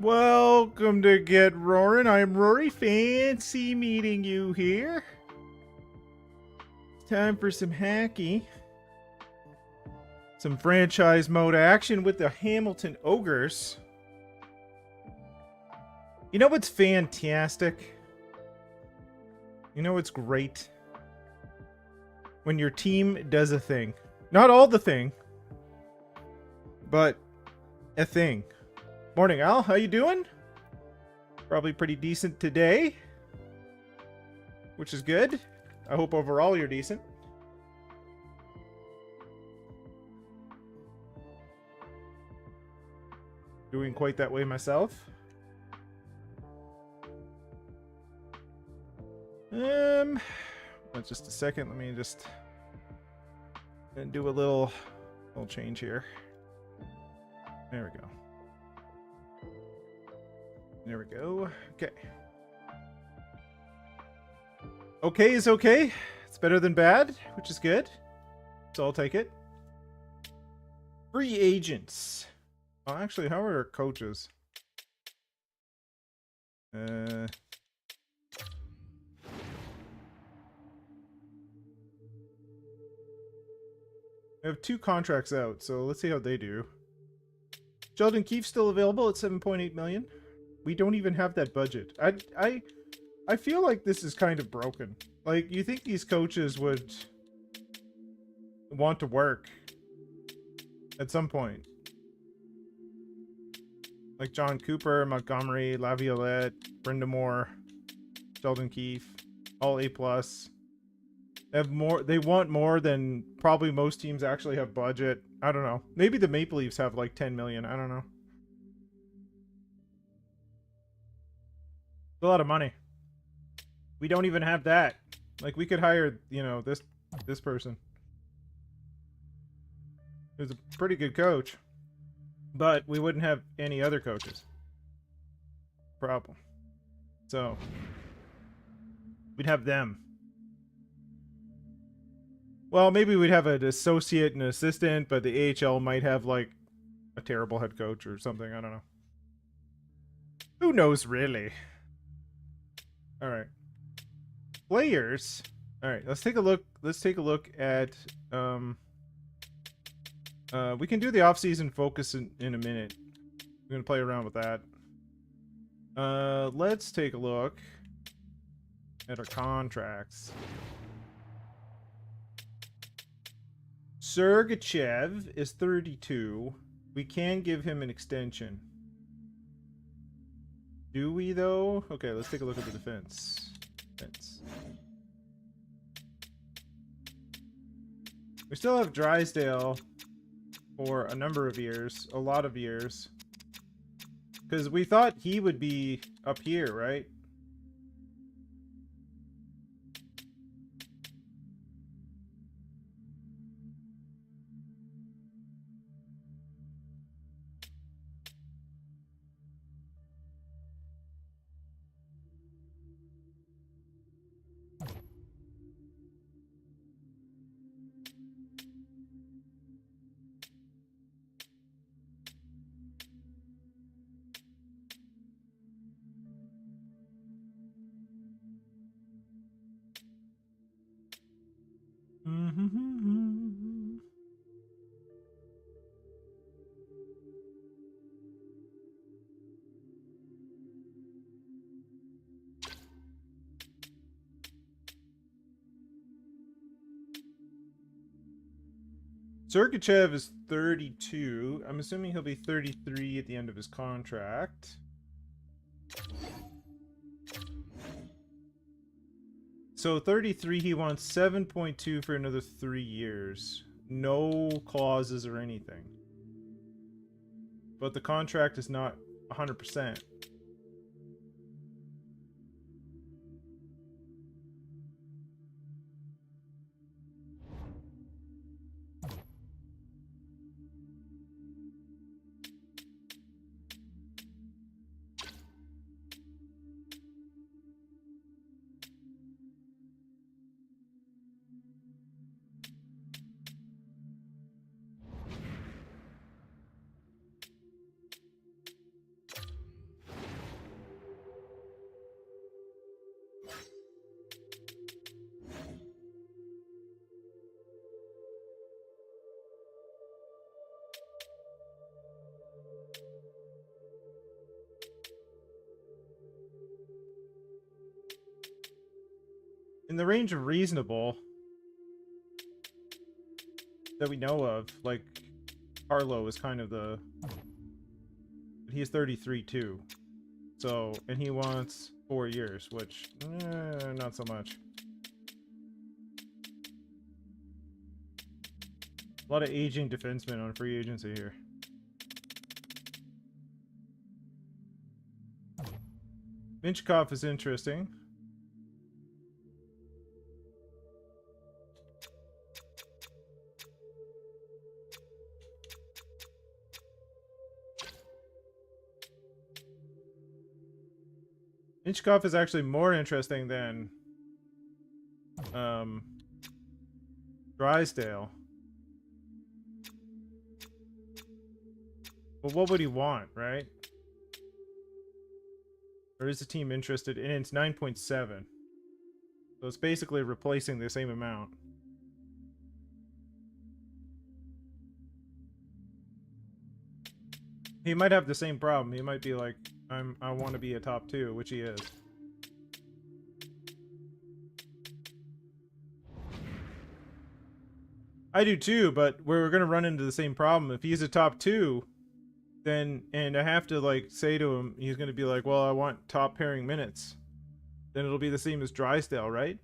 Welcome to Get Roaring. I'm Rory. Fancy meeting you here. It's time for some hacky. Some franchise mode action with the Hamilton Ogres. You know what's fantastic? You know what's great? When your team does a thing. Not all the thing, but a thing. Morning, Al. How you doing? Probably pretty decent today, which is good. I hope overall you're decent. Doing quite that way myself. Just a second. Let me just do a little change here. There we go. There we go. Okay. Okay is okay. It's better than bad, which is good. So I'll take it. Free agents. Oh, actually, how are our coaches? I have 2 contracts out, so let's see how they do. Sheldon Keefe's still available at 7.8 million. We don't even have that budget. I feel like this is kind of broken. Like, you think these coaches would want to work at some point. Like John Cooper, Montgomery, Laviolette, Brenda Moore, Sheldon Keefe, all A+. They want more than probably most teams actually have budget. I don't know. Maybe the Maple Leafs have like 10 million. I don't know. It's a lot of money. We don't even have that. Like, we could hire, you know, this person. Who's a pretty good coach. But we wouldn't have any other coaches. Problem. So we'd have them. Well, maybe we'd have an associate and an assistant, but the AHL might have like a terrible head coach or something. I don't know. Who knows, really? All right. Players. All right, let's take a look. Let's take a look at we can do the off-season focus in a minute. We're gonna play around with that. Let's take a look at our contracts. Sergachev is 32. We can give him an extension. Do we, though? Okay, let's take a look at the defense. We still have Drysdale for a number of years. A lot of years. Because we thought he would be up here, right? Sergachev is 32. I'm assuming he'll be 33 at the end of his contract. So 33, he wants 7.2 for another 3 years. No clauses or anything. But the contract is not 100%. the range of reasonable that we know of. Like, Carlo is kind of the... He's 33 too. So, and he wants 4 years, which, not so much. A lot of aging defensemen on free agency here. Minchkov is interesting. Minchkov is actually more interesting than Drysdale. But what would he want, right? Or is the team interested? And it's 9.7. So it's basically replacing the same amount. He might have the same problem. He might be like, I want to be a top 2, which he is. I do too, but we're gonna run into the same problem. If he's a top 2, then, and I have to like say to him, he's gonna be like, well, I want top pairing minutes. Then it'll be the same as Drysdale, right?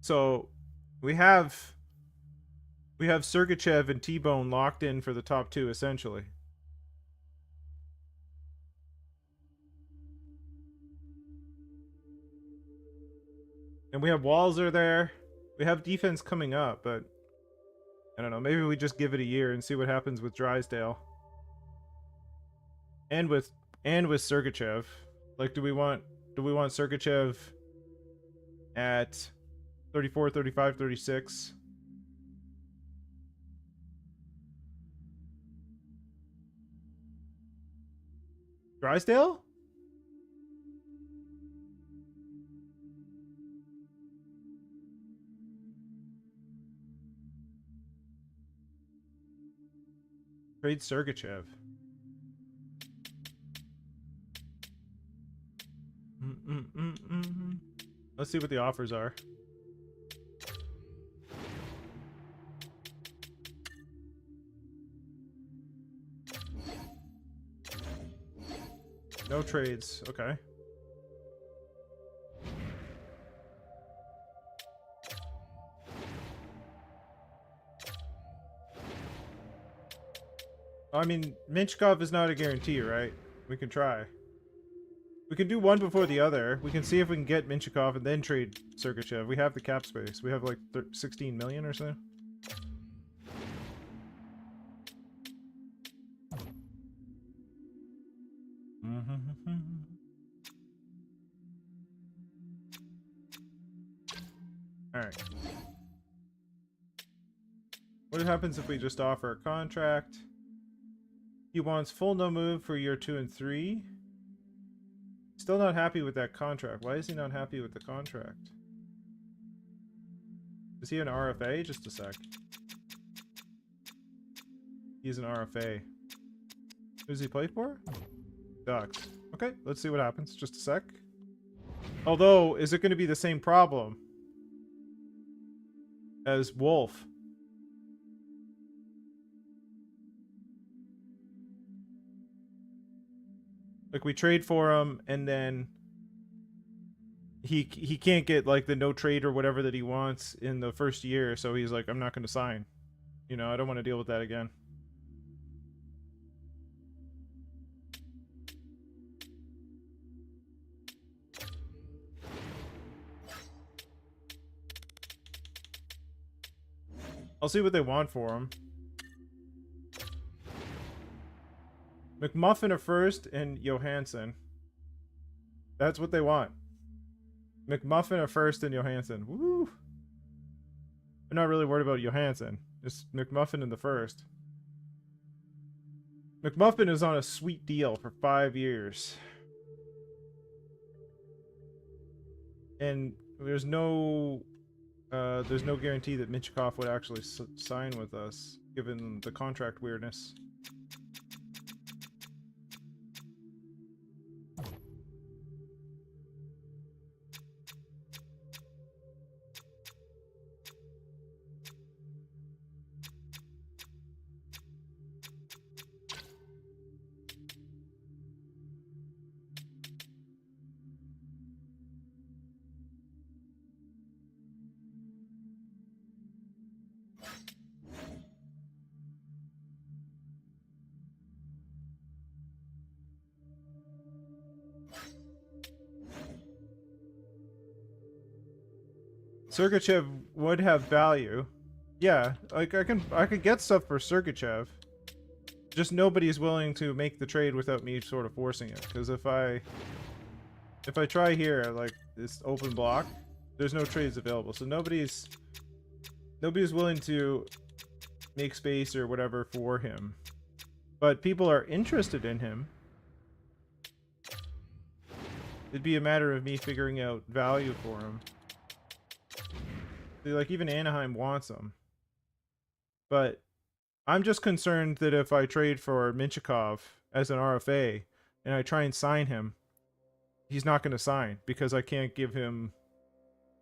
So we have Sergachev and T-Bone locked in for the top 2 essentially. And we have Walzer there. We have defense coming up, but I don't know. Maybe we just give it a year and see what happens with Drysdale. And with Sergachev. Like, do we want Sergachev at 34, 35, 36? Drysdale? Trade Sergachev. Let's see what the offers are. No trades. Okay. I mean, Minchkov is not a guarantee, right? We can try. We can do one before the other. We can see if we can get Minchkov and then trade Sergachev. We have the cap space. We have like 16 million or so. Alright. What happens if we just offer a contract? He wants full no move for year 2 and 3. Still not happy with that contract. Why is he not happy with the contract? Is he an RFA? Just a sec. He's an RFA. Who does he play for? Ducks. Okay, let's see what happens. Just a sec. Although, is it going to be the same problem as Wolf? Like, we trade for him, and then he can't get, like, the no trade or whatever that he wants in the first year, so he's like, I'm not going to sign. You know, I don't want to deal with that again. I'll see what they want for him. McMuffin a first and Johansson. That's what they want. McMuffin a first and Johansson. Woo! I'm not really worried about Johansson. Just McMuffin in the first. McMuffin is on a sweet deal for 5 years. And there's no guarantee that Minchkov would actually sign with us, given the contract weirdness. Sergachev would have value. Yeah, like I could get stuff for Sergachev. Just nobody's willing to make the trade without me sort of forcing it. Because if I try here, like this open block, there's no trades available. So nobody's willing to make space or whatever for him. But people are interested in him. It'd be a matter of me figuring out value for him. See, like even Anaheim wants him. But I'm just concerned that if I trade for Minchikov as an RFA and I try and sign him, he's not going to sign because I can't give him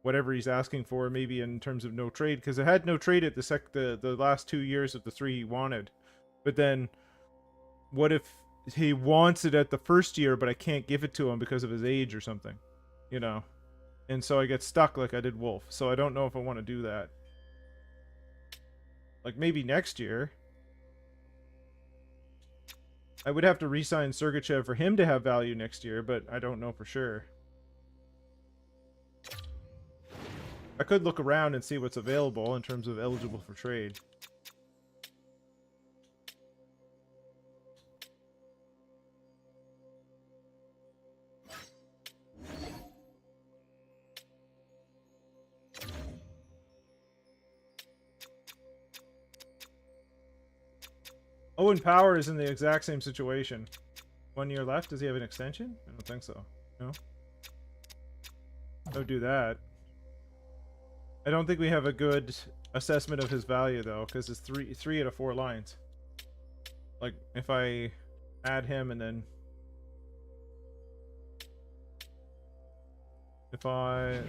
whatever he's asking for, maybe in terms of no trade, because I had no trade at the last 2 years of the 3 he wanted. But then what if he wants it at the first year, but I can't give it to him because of his age or something, you know? And so I get stuck like I did Wolf. So I don't know if I want to do that. Like maybe next year I would have to re-sign Sergachev for him to have value next year, but I don't know for sure. I could look around and see what's available in terms of eligible for trade. Owen Power is in the exact same situation. 1 year left. Does he have an extension? I don't think so. No? Don't do that. I don't think we have a good assessment of his value though, because it's three out of 4 lines. Like if I add him and then let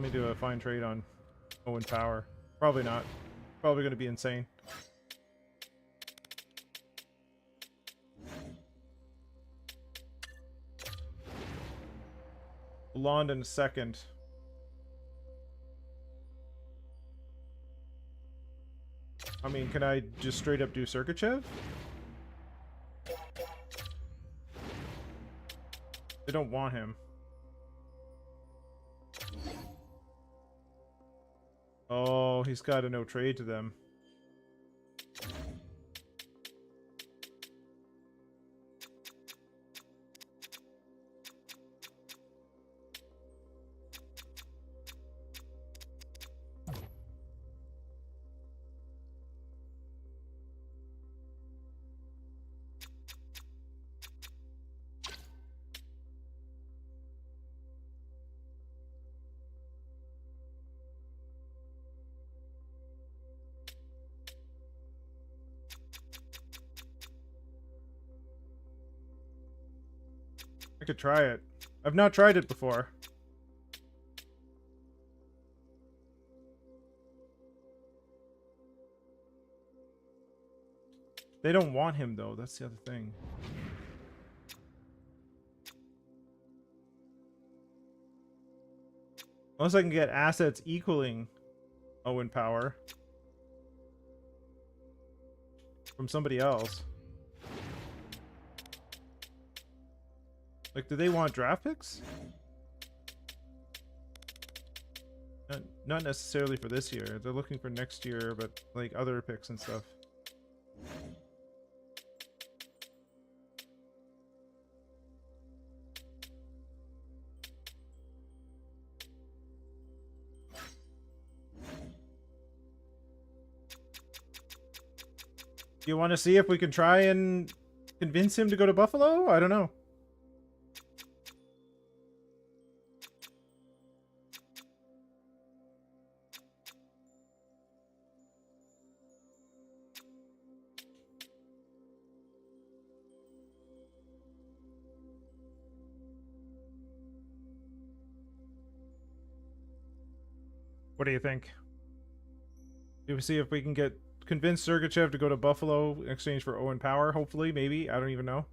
me do a fine trade on Owen Power. Probably not. Probably going to be insane. London second. I mean, can I just straight up do Sergachev? They don't want him. Oh, he's got a no trade to them. I could try it. I've not tried it before. They don't want him though, that's the other thing. Unless I can get assets equaling Owen Power from somebody else. Like, do they want draft picks? Not necessarily for this year. They're looking for next year, but like other picks and stuff. Do you want to see if we can try and convince him to go to Buffalo? I don't know. What do you think? Do we see if we can convince Sergachev to go to Buffalo in exchange for Owen Power? Hopefully, maybe. I don't even know.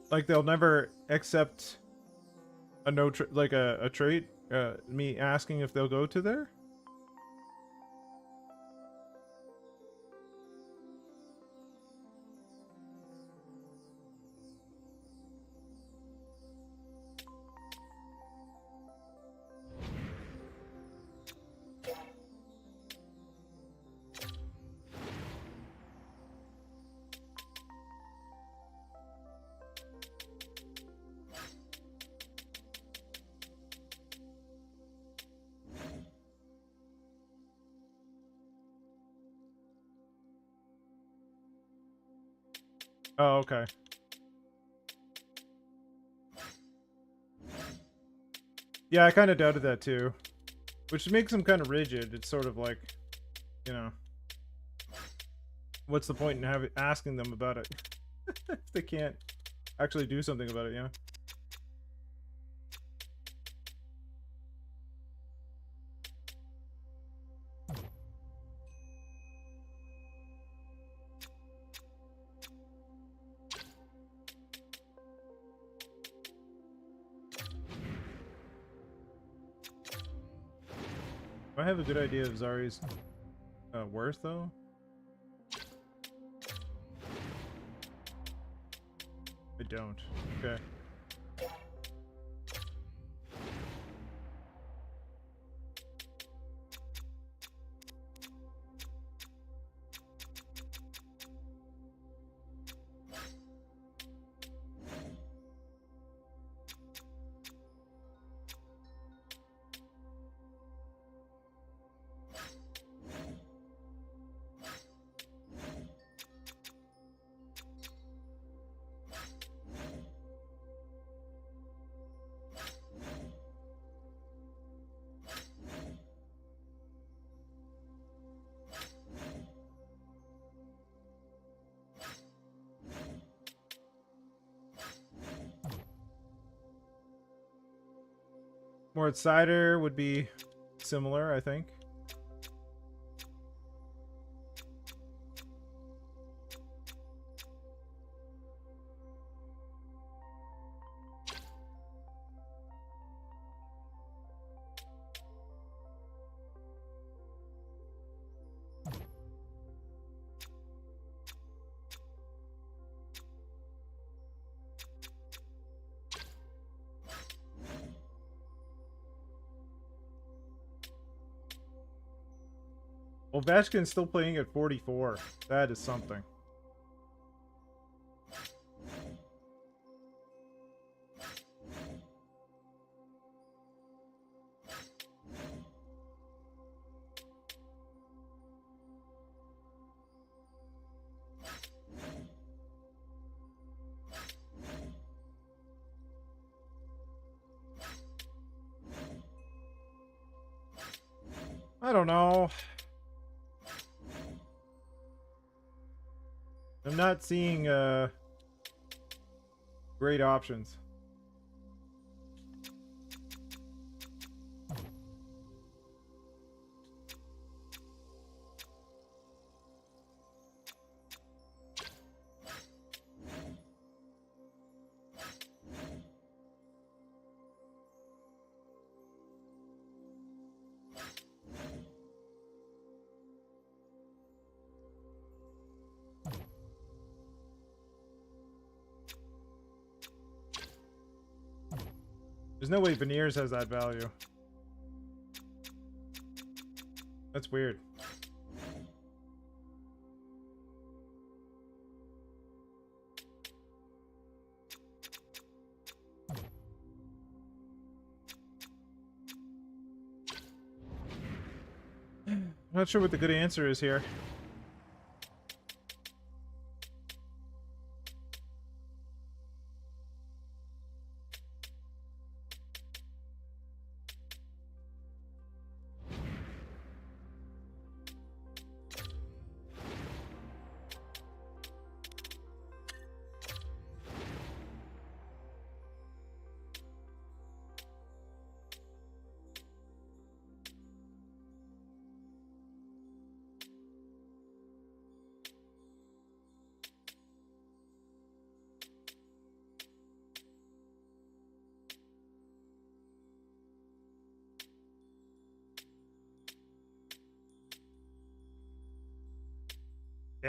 Like, they'll never accept A no like a trait? Me asking if they'll go to there? Oh, okay. Yeah, I kind of doubted that too. Which makes them kind of rigid. It's sort of like, you know, what's the point in asking them about it if they can't actually do something about it, you know? Do I have a good idea of Zari's worth, though? I don't. Okay. Mort cider would be similar, I think. Ovechkin's still playing at 44. That is something. I don't know. I'm not seeing great options. There's no way Veneers has that value. That's weird. I'm not sure what the good answer is here.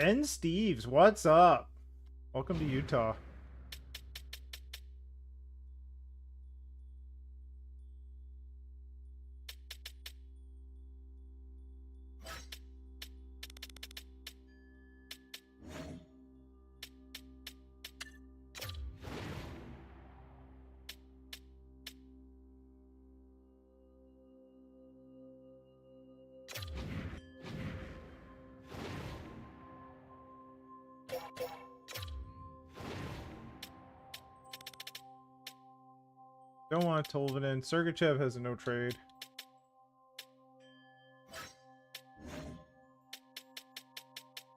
Ben Steves, what's up? Welcome to Utah. Don't want Tolvanen. Sergachev has a no trade.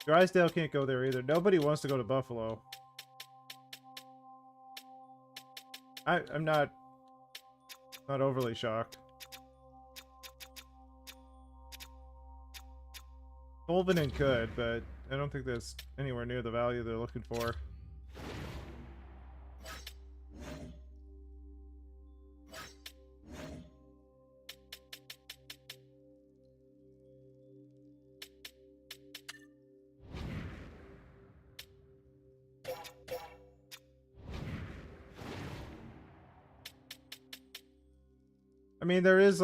Drysdale can't go there either. Nobody wants to go to Buffalo. I'm not overly shocked. Tolvanen could, but I don't think that's anywhere near the value they're looking for. I mean, there's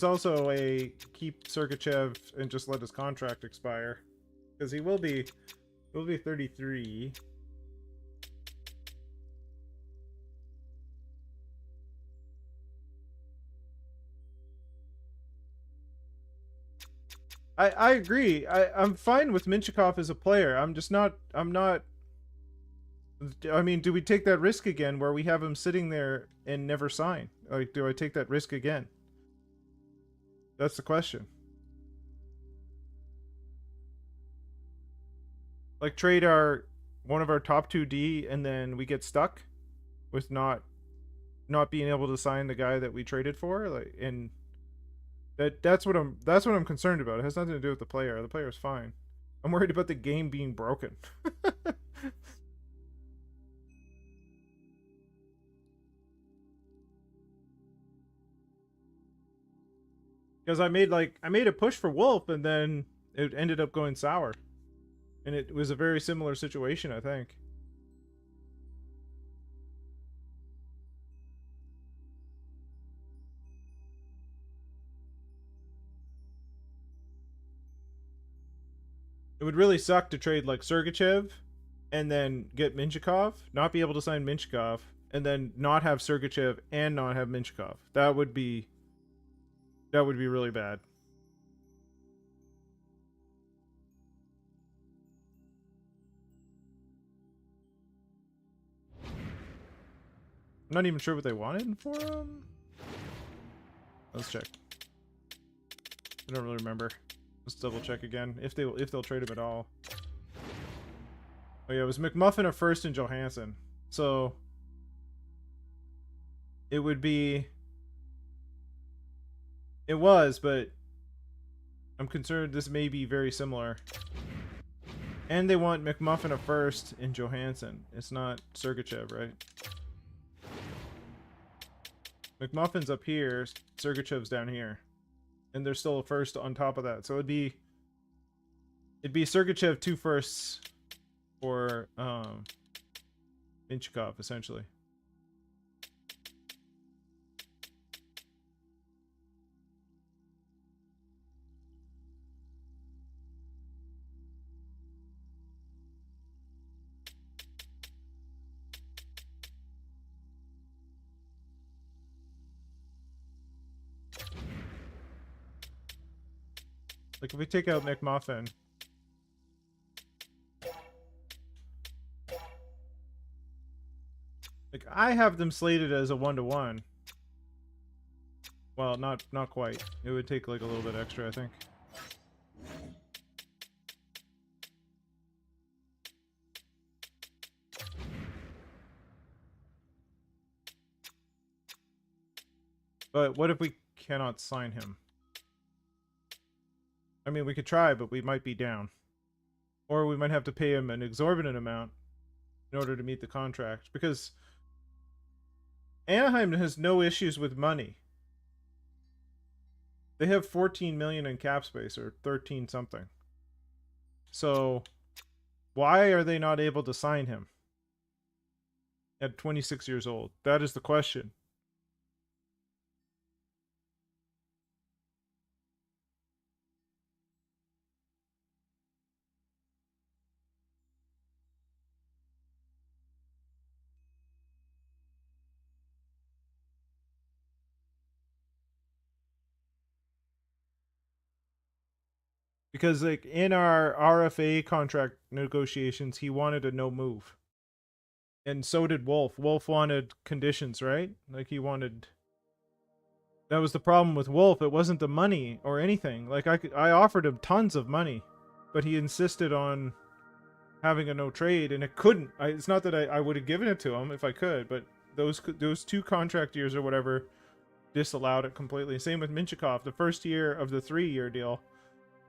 also a keep Sergachev and just let his contract expire, because he will be 33. I agree. I'm fine with Minchikov as a player. I'm not. I mean, do we take that risk again where we have him sitting there and never sign? Like, do I take that risk again? That's the question. Like, trade one of our top 2D and then we get stuck with not being able to sign the guy that we traded for, like, and that's what I'm concerned about. It has nothing to do with the player. The player's fine. I'm worried about the game being broken. Because I made a push for Wolf and then it ended up going sour. And it was a very similar situation, I think. It would really suck to trade like Sergachev and then get Minchikov, not be able to sign Minchikov, and then not have Sergachev and not have Minchikov. That would be really bad. I'm not even sure what they wanted for him. Let's check. I don't really remember. Let's double check again if they'll trade him at all. Oh yeah, it was McMuffin a first and Johansson. So it would be. It was, but I'm concerned this may be very similar. And they want McMuffin a first in Johansson. It's not Sergachev, right? McMuffin's up here, Sergachev's down here. And there's still a first on top of that. So it'd be Sergachev 2 firsts for Minchikov, essentially. Like, if we take out McMuffin. Like, I have them slated as a 1-to-1. Well, not quite. It would take, like, a little bit extra, I think. But what if we cannot sign him? I mean, we could try, but we might be down. Or we might have to pay him an exorbitant amount in order to meet the contract. Because Anaheim has no issues with money. They have 14 million in cap space, or 13 something. So Why are they not able to sign him at 26 years old? That is the question. Because like in our RFA contract negotiations, he wanted a no move. And so did Wolf. Wolf wanted conditions, right? Like he wanted. That was the problem with Wolf. It wasn't the money or anything. Like I offered him tons of money, but he insisted on having a no trade, and it couldn't. It's not that I would have given it to him if I could, but those 2 contract years or whatever disallowed it completely. Same with Minchikov. The first year of the 3-year deal,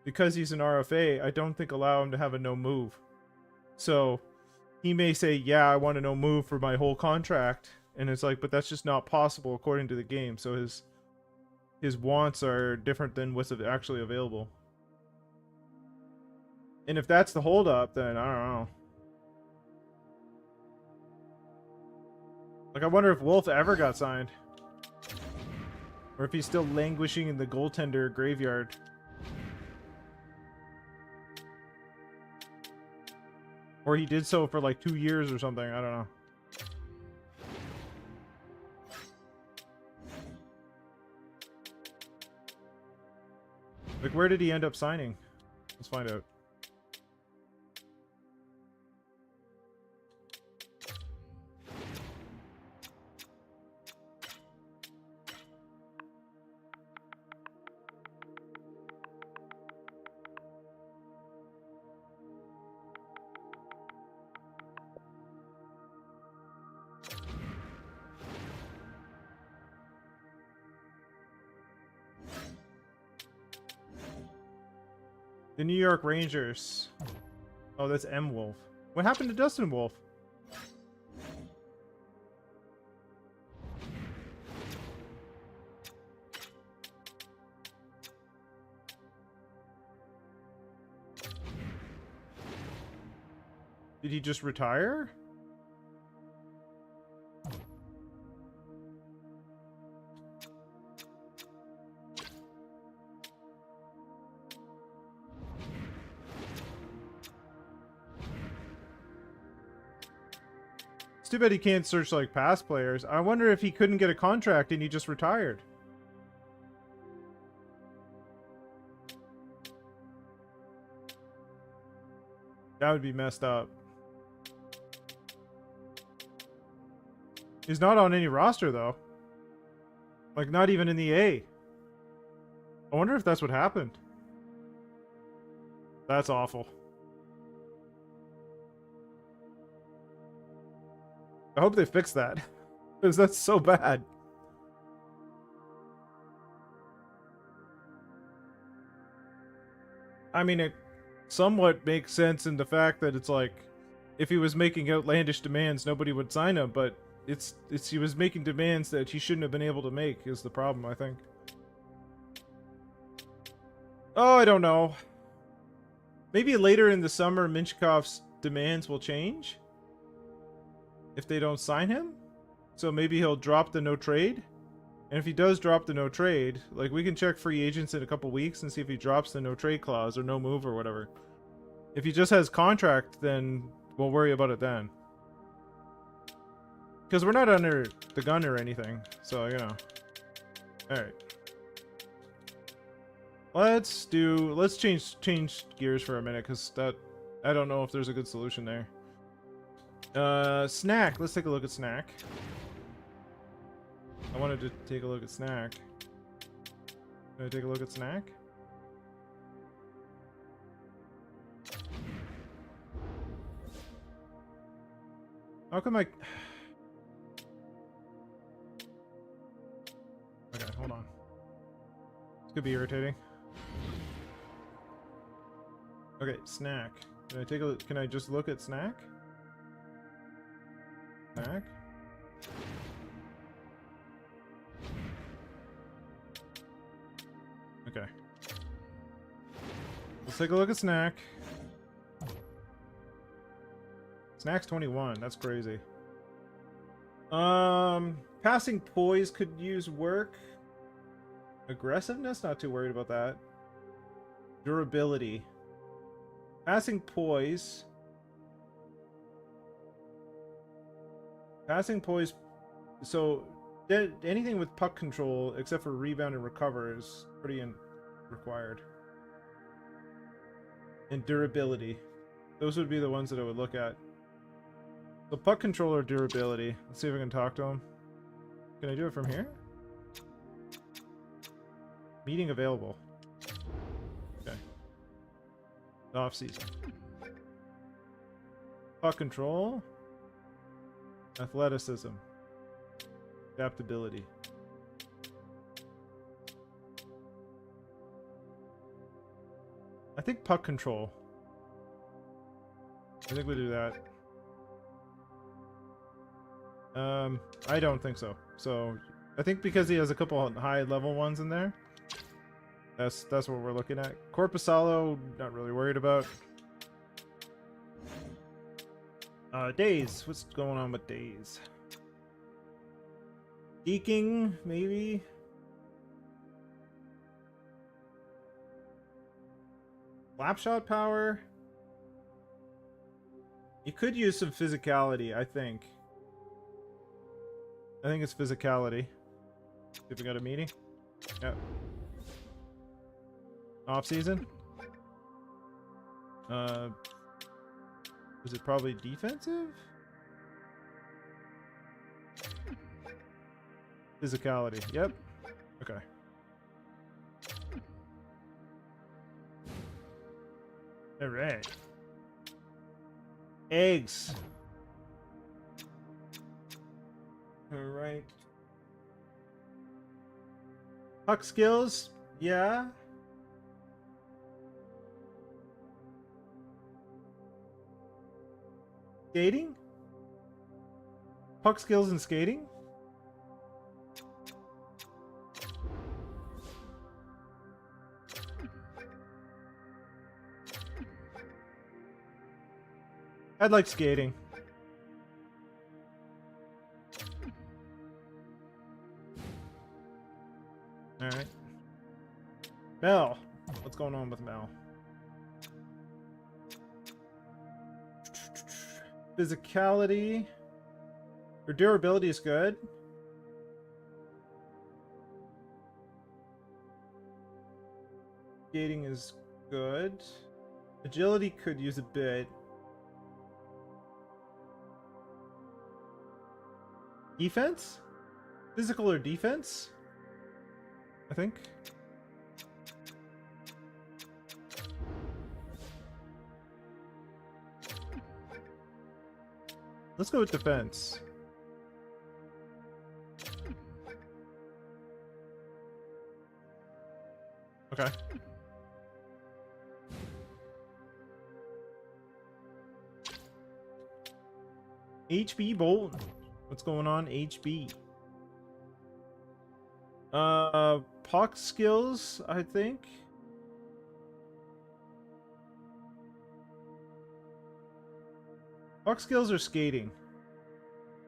because he's an RFA, I don't think allow him to have a no move. So he may say, yeah, I want a no move for my whole contract, and it's like, but that's just not possible according to the game. So his wants are different than what's actually available. And if that's the holdup, then I don't know. Like, I wonder if Wolf ever got signed, or if he's still languishing in the goaltender graveyard. Or he did so for like 2 years or something. I don't know. Like, where did he end up signing? Let's find out. The New York Rangers. Oh, that's M. Wolf. What happened to Dustin Wolf? Did he just retire? Too bad he can't search like past players. I wonder if he couldn't get a contract and he just retired. That would be messed up. He's not on any roster though. Like not even in the A. I wonder if that's what happened. That's awful. I hope they fix that, because that's so bad. I mean, it somewhat makes sense in the fact that it's like, if he was making outlandish demands, nobody would sign him, but it's he was making demands that he shouldn't have been able to make is the problem, I think. Oh, I don't know. Maybe later in the summer, Minchikov's demands will change if they don't sign him. So maybe he'll drop the no trade. And if he does drop the no trade, like we can check free agents in a couple weeks and see if he drops the no trade clause or no move or whatever. If he just has contract, then we'll worry about it then. Because we're not under the gun or anything. So, you know. Alright. Let's change gears for a minute, because that, I don't know if there's a good solution there. Snack. Let's take a look at Snack. I wanted to take a look at Snack. Can I take a look at Snack? How come I... Okay, hold on. This could be irritating. Okay, Snack. Can I take a look? Can I just look at Snack? Snack? Okay. Let's take a look at Snack. Snacks 21. That's crazy. Passing poise could use work. Aggressiveness, not too worried about that. Durability. Passing poise. Passing poise. So anything with puck control except for rebound and recover is pretty required. And durability. Those would be the ones that I would look at. So puck control or durability. Let's see if I can talk to him. Can I do it from here? Meeting available. Okay. Off season. Puck control. Athleticism. Adaptability. I think puck control. I think we'll do that. I don't think so. So I think because he has a couple high level ones in there. That's what we're looking at. Corpusalo, not really worried about. Days. What's going on with Days? Deking, maybe? Slapshot power? You could use some physicality, I think. I think it's physicality. If we got a meeting? Yep. Off season? Is it probably defensive? Physicality. Yep. Okay. All right. Eggs. All right. Puck skills. Yeah. Skating? Puck skills and skating? I'd like skating. Alright. Mel. What's going on with Mel? Physicality. Her durability is good. Skating is good. Agility could use a bit. Defense? Physical or defense? I think. Let's go with defense. Okay. H.B Bolton. What's going on, HB? Puck skills, I think. Puck skills or skating?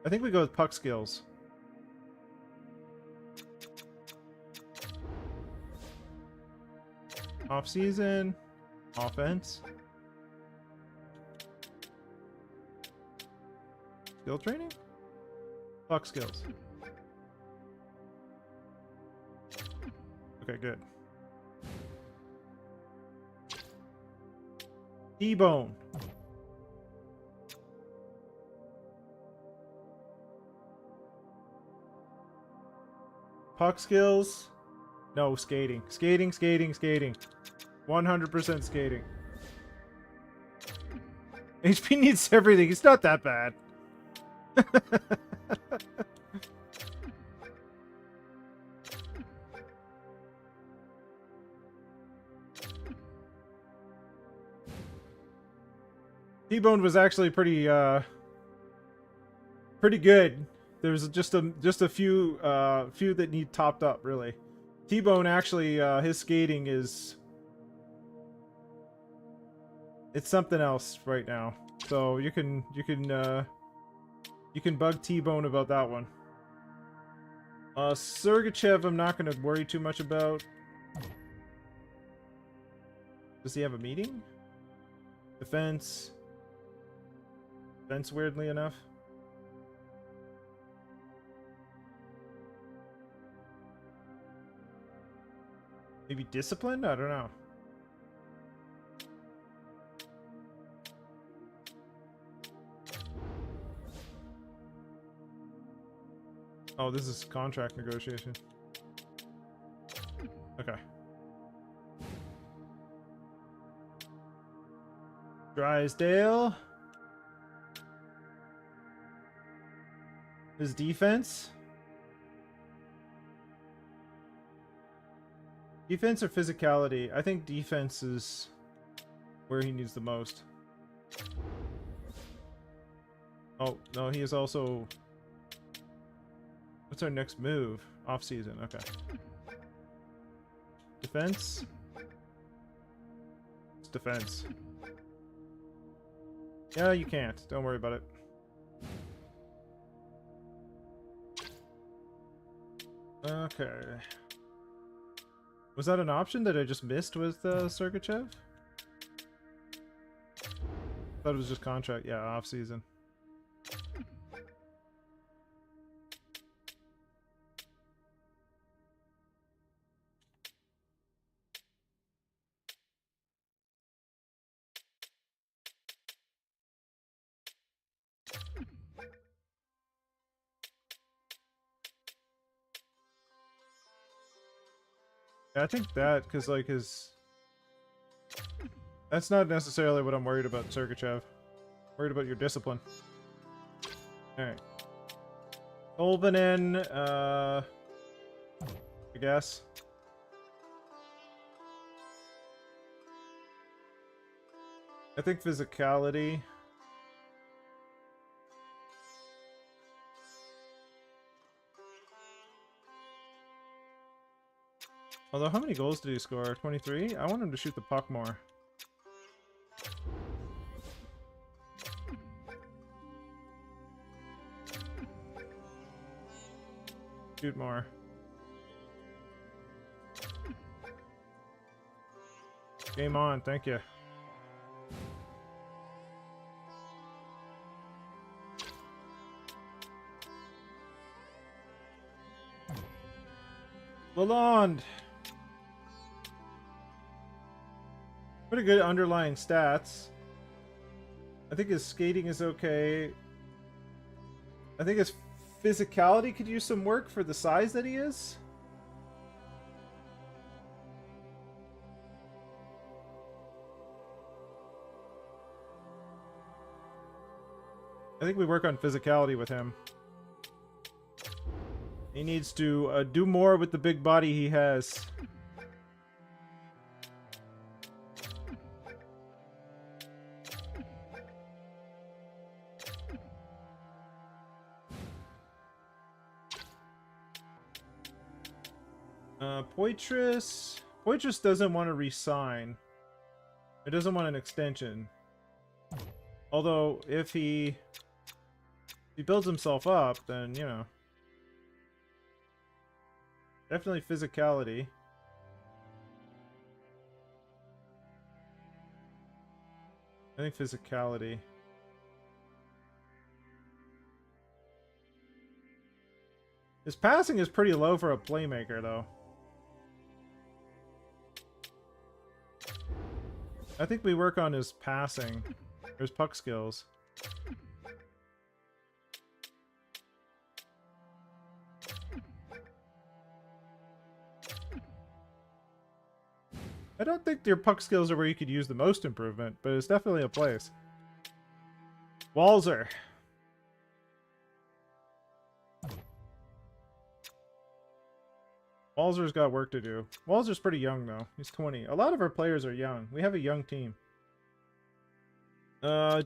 I think we go with puck skills. Off season, offense. Skill training? Puck skills. Okay, good. T-bone. Puck skills. No, skating. Skating, skating, skating. 100% skating. HP needs everything. It's not that bad. T-bone was actually pretty good. There's just a few that need topped up, really. T-bone actually his skating is, it's something else right now. So you can bug T-Bone about that one. Sergachev, I'm not going to worry too much about. Does he have a meeting? Defense. Defense, weirdly enough. Maybe discipline? I don't know. Oh, this is contract negotiation. Okay. Drysdale. His defense? Defense or physicality? I think defense is where he needs the most. Oh, no, he is also... What's our next move? Off season, okay. Defense? It's defense. Yeah, you can't. Don't worry about it. Okay. Was that an option that I just missed with Sergachev? Thought it was just contract. Yeah, off season. Yeah, I think that, because like his... That's not necessarily what I'm worried about, Sergachev. Worried about your discipline. Alright. Olvanen, I guess. I think physicality. Although, how many goals did he score? 23? I want him to shoot the puck more. Shoot more. Game on, thank you. Lalonde. Pretty good underlying stats. I think his skating is okay. I think his physicality could use some work for the size that he is. I think we work on physicality with him. He needs to do more with the big body he has. Poitras. Poitras doesn't want to resign. It doesn't want an extension. Although, if he builds himself up, then, you know. Definitely physicality. I think physicality. His passing is pretty low for a playmaker, though. I think we work on his passing. Or his puck skills. I don't think your puck skills are where you could use the most improvement, but it's definitely a place. Walzer. Walzer's got work to do. Walzer's pretty young, though. He's 20. A lot of our players are young. We have a young team.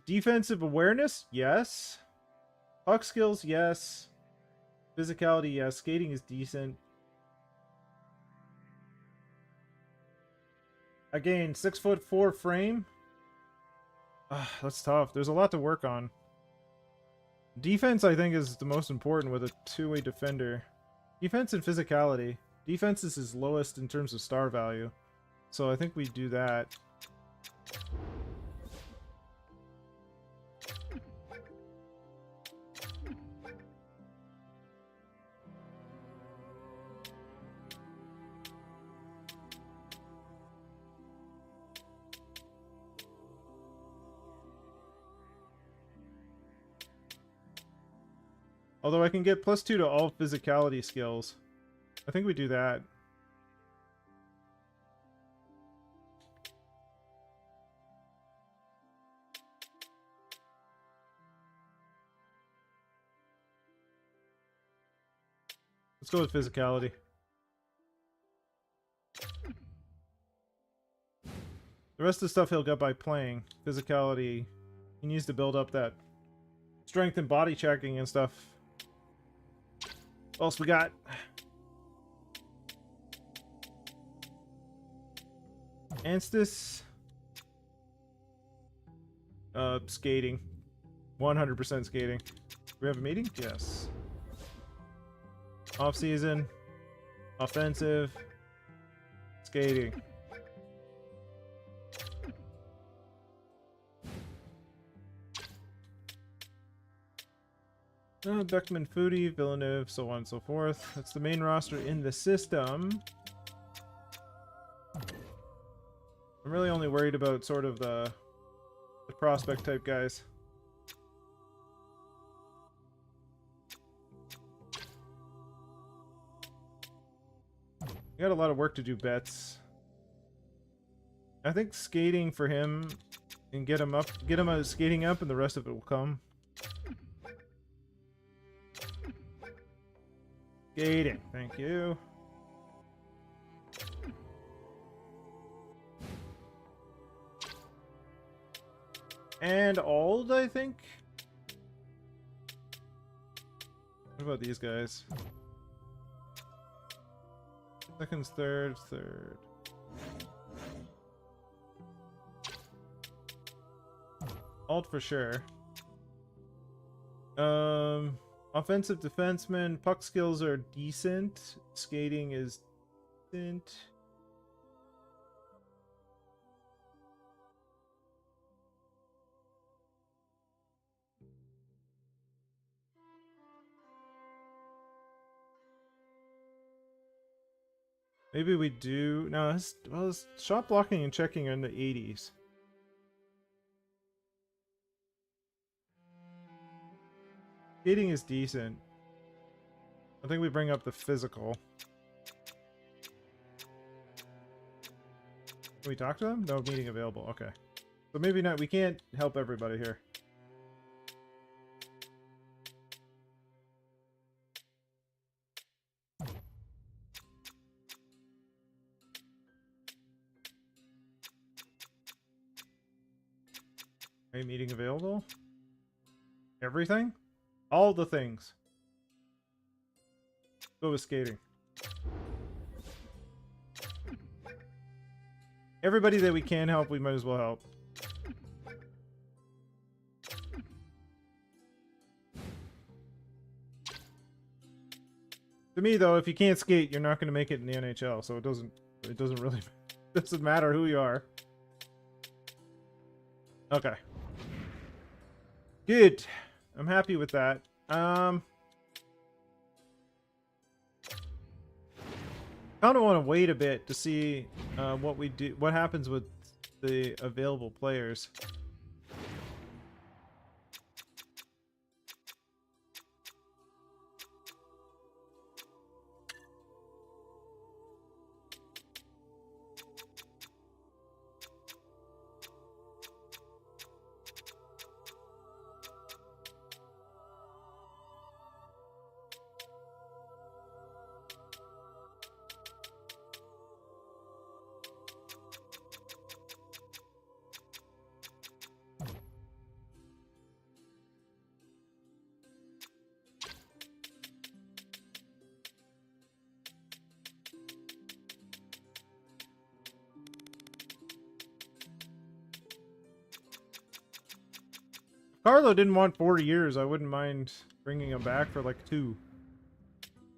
Defensive awareness? Yes. Puck skills? Yes. Physicality? Yes. Skating is decent. Again, 6'4" frame. That's tough. There's a lot to work on. Defense, I think, is the most important with a two-way defender. Defense and physicality. Defense is his lowest in terms of star value. So I think we do that. Although I can get +2 to all physicality skills. I think we do that. Let's go with physicality. The rest of the stuff he'll get by playing. Physicality, he needs to build up that strength and body checking and stuff. What else we got? Anstis. Skating. 100% skating. Do we have a meeting? Yes. Off season. Offensive. Skating. Beckman, Foodie, Villeneuve, so on and so forth. That's the main roster in the system. I'm really only worried about sort of the prospect type guys. We got a lot of work to do bets. I think skating for him and get him skating up, and the rest of it will come. Skating, thank you. And Ald, I think? What about these guys? Seconds, third. Ald for sure. Offensive defenseman, puck skills are decent. Skating is decent. Maybe we do. No, his shot blocking and checking are in the 80s. Skating is decent. I think we bring up the physical. Can we talk to them? No meeting available. Okay. So maybe not. We can't help everybody here. Any meeting available? Everything? All the things. Go with skating. Everybody that we can help, we might as well help. To me, though, if you can't skate, you're not going to make it in the NHL, so it doesn't really doesn't matter who you are. Okay. Good. I'm happy with that. Kind of want to wait a bit to see what happens with the available players. Carlo didn't want 4 years. I wouldn't mind bringing him back for like 2.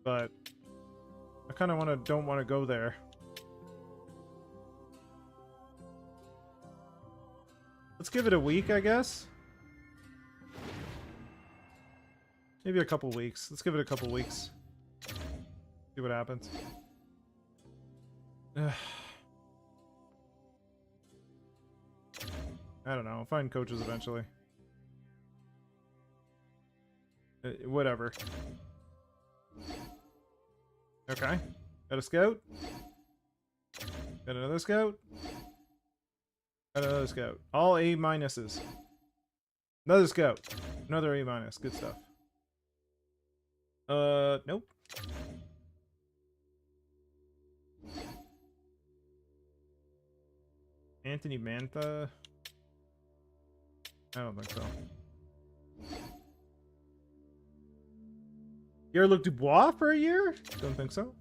But I kind of don't want to go there. Let's give it a week, I guess. Maybe a couple weeks. Let's give it a couple weeks. See what happens. I don't know. I'll find coaches eventually. Whatever. Okay. Got a scout. Got another scout. Got another scout. All A minuses. Another scout. Another A minus. Good stuff. Nope. Anthony Mantha? I don't think so. Pierre-Luc Dubois for a year? Don't think so.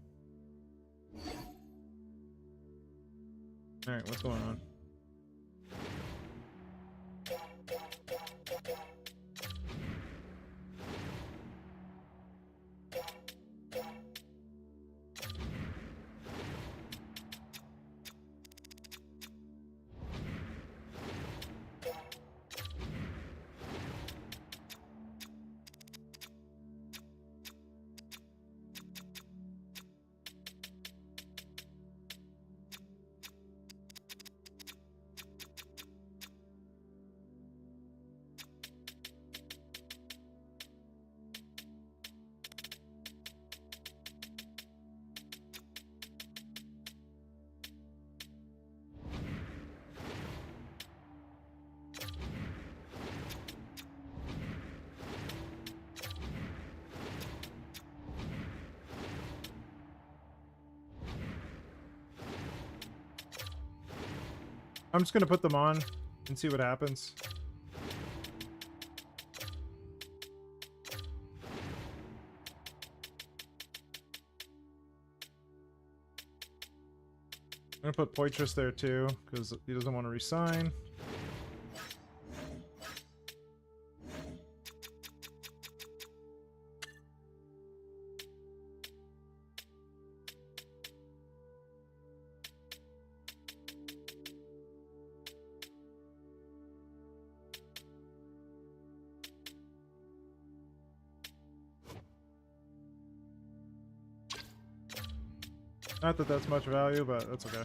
Alright, what's going on? I'm just gonna put them on and see what happens. I'm gonna put Poitras there too, because he doesn't want to resign. Not that that's much value, but that's okay.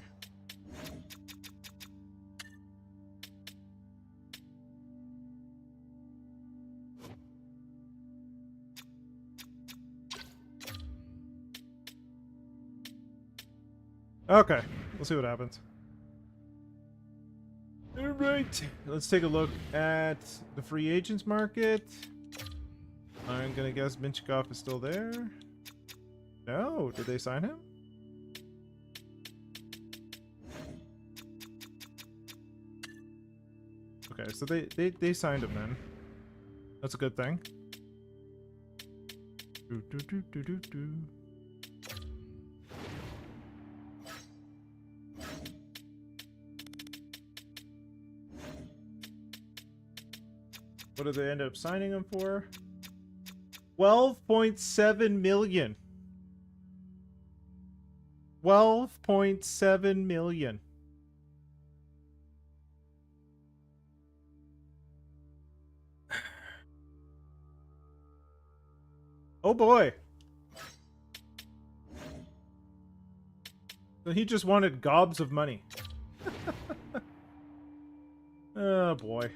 Okay, we'll see what happens. Alright, let's take a look at the free agents market. I'm gonna guess Minchikov is still there. No, did they sign him? Okay, so they signed him then. That's a good thing. What did they end up signing him for? 12.7 million. 12.7 million. Oh boy. So he just wanted gobs of money. Oh boy.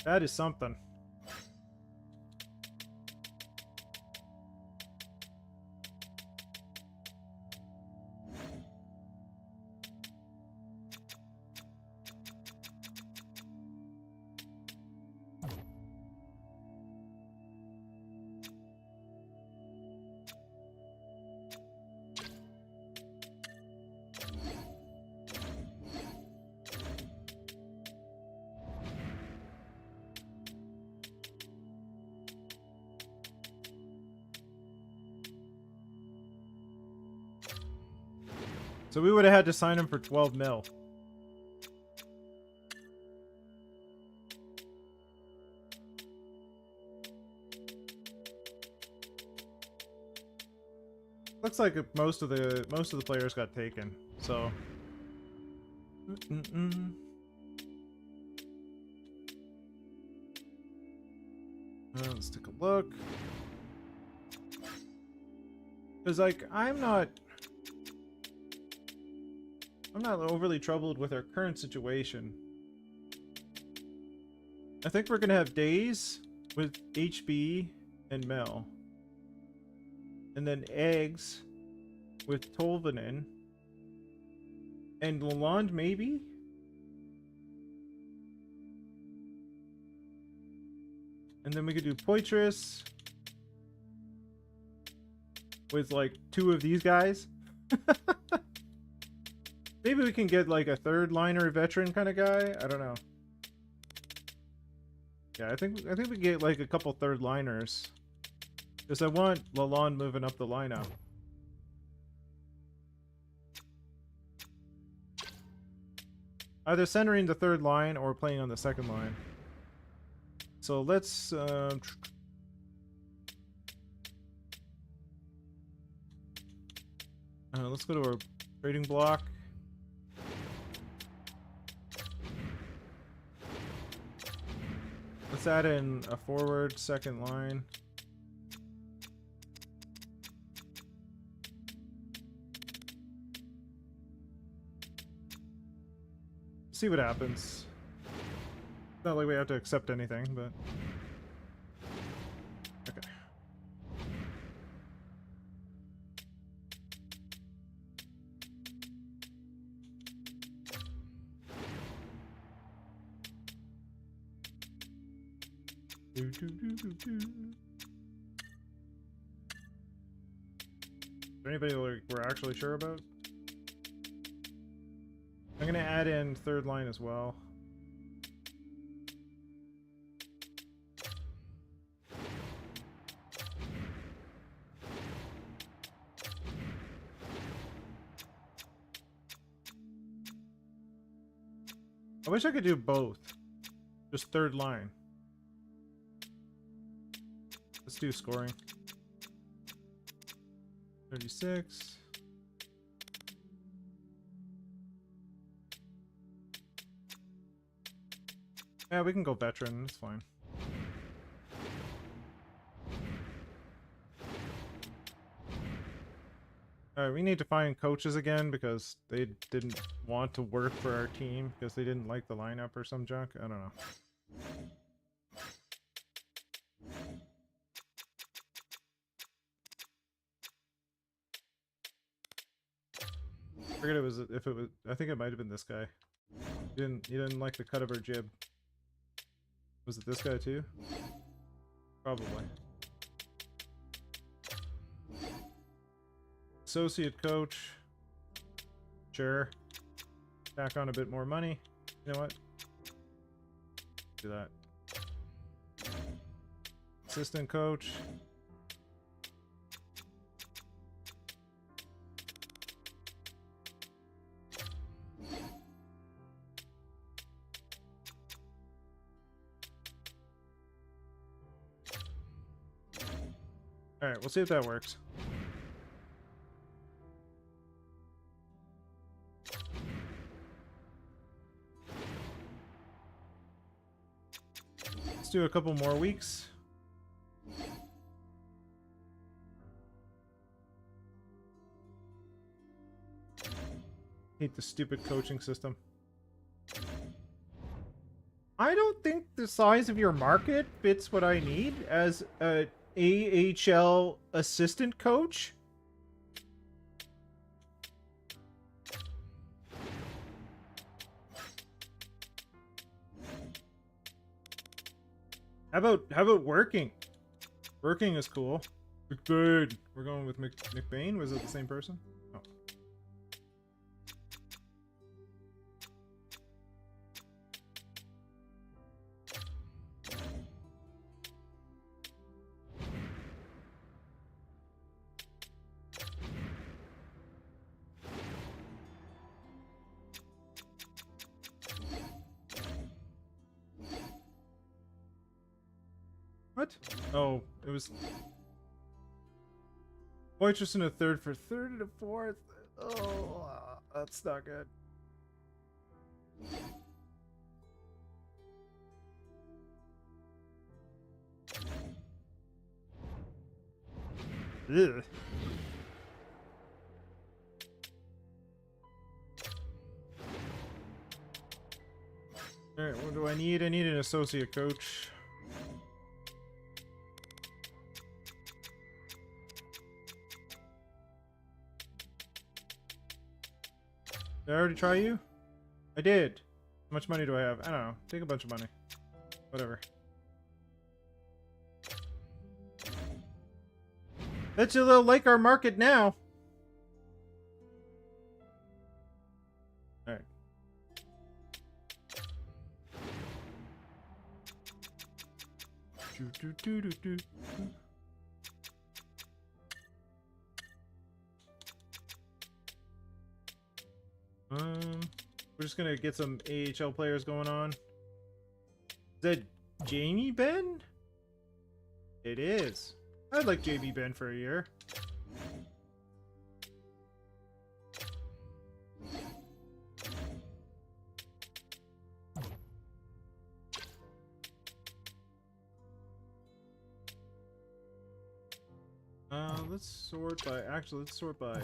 That is something. So we would have had to sign him for 12 mil. Looks like most of the players got taken. So let's take a look. Because like I'm not overly troubled with our current situation. I think we're gonna have Days with HB and Mel. And then Eggs with Tolvanen. And Lalonde maybe? And then we could do Poitras with like 2 of these guys. Maybe we can get like a third liner veteran kind of guy. I don't know. Yeah, I think we get like a couple third liners. Because I want Lalonde moving up the lineup. Either centering the third line or playing on the second line. So let's let's go to our trading block. Let's add in a forward second line. See what happens. Not like we have to accept anything, but okay. Is there anybody like we're actually sure about? I'm gonna add in third line as well. I wish I could do both. Just third line. Let's do scoring. 36. Yeah, we can go veteran. It's fine. Alright, we need to find coaches again because they didn't want to work for our team because they didn't like the lineup or some junk. I don't know. I forget if it was. I think it might have been this guy. He didn't like the cut of her jib. Was it this guy too? Probably. Associate coach. Sure. Tack on a bit more money. You know what? Do that. Assistant coach. Alright, we'll see if that works. Let's do a couple more weeks. Hate the stupid coaching system. I don't think the size of your market fits what I need as a AHL assistant coach. How about working? Working is cool. McBain. We're going with McBain. Was it the same person? Oh. What? Oh, it was... Waitress in a third for third and a fourth. Oh, that's not good. Ugh. Alright, what do I need? I need an associate coach. Did I already try you? I did. How much money do I have? I don't know. Take a bunch of money. Whatever. Bet you they'll like our market now. Alright. We're just gonna get some AHL players going on. Is that Jamie Ben? It is. I'd like JB Ben for a year. Let's sort by... Actually, let's sort by...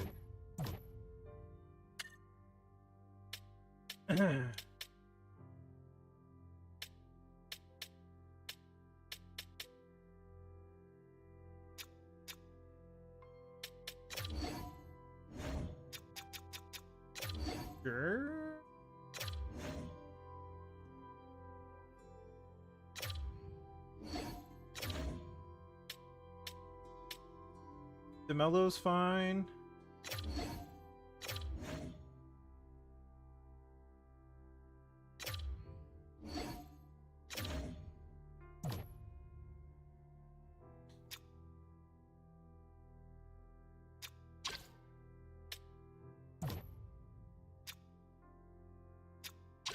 Sure. DeMello's fine.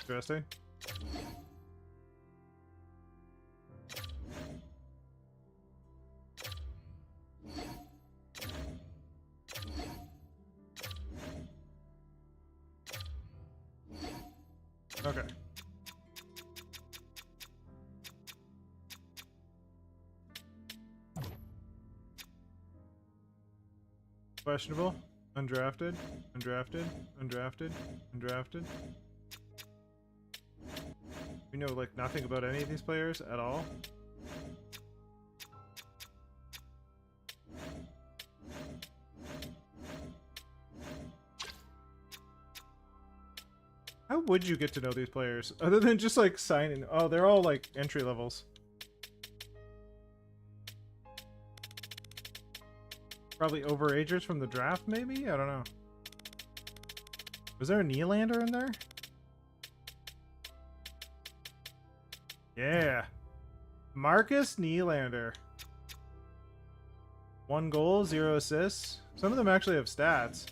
Interesting. Okay. Questionable. Undrafted. Undrafted. Undrafted. Undrafted. We know like nothing about any of these players at all. How would you get to know these players other than just like signing? Oh, they're all like entry levels. Probably overagers from the draft, maybe? I don't know. Was there a Nylander in there? Yeah. Marcus Nylander. 1 goal, 0 assists. Some of them actually have stats.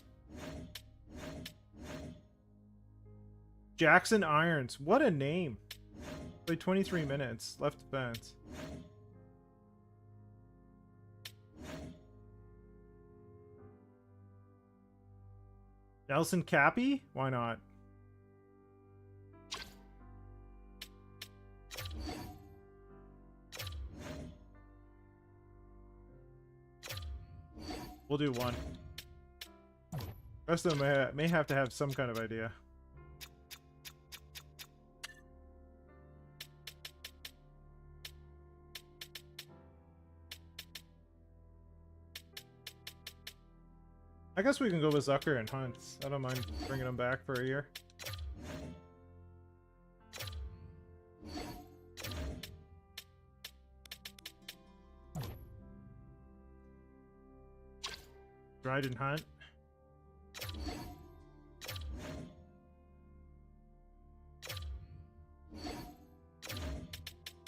Jackson Irons. What a name. Played 23 minutes. Left defense. Nelson Cappy? Why not? We'll do 1. The rest of them may have to have some kind of idea. I guess we can go with Zucker and Hunt. I don't mind bringing them back for a year. Dryden Hunt.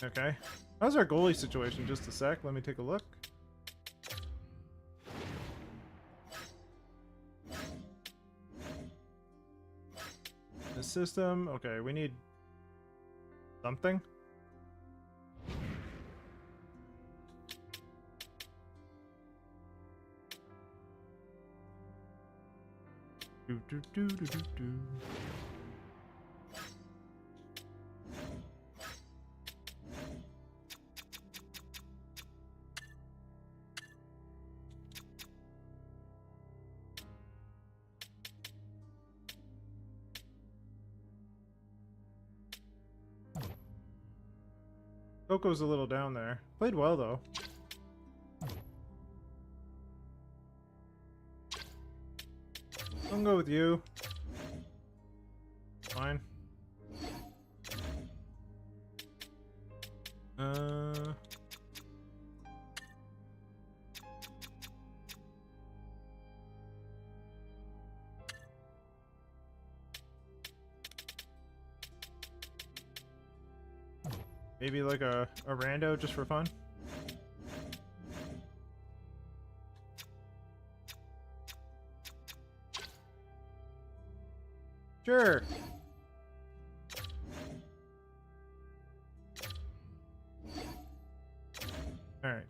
Okay. How's our goalie situation? Just a sec. Let me take a look. The system. Okay, we need something. Do, do, do, do, do, do. Coco's a little down there. Played well though. I'll go with you. Fine. Maybe like a rando just for fun. Sure. All right.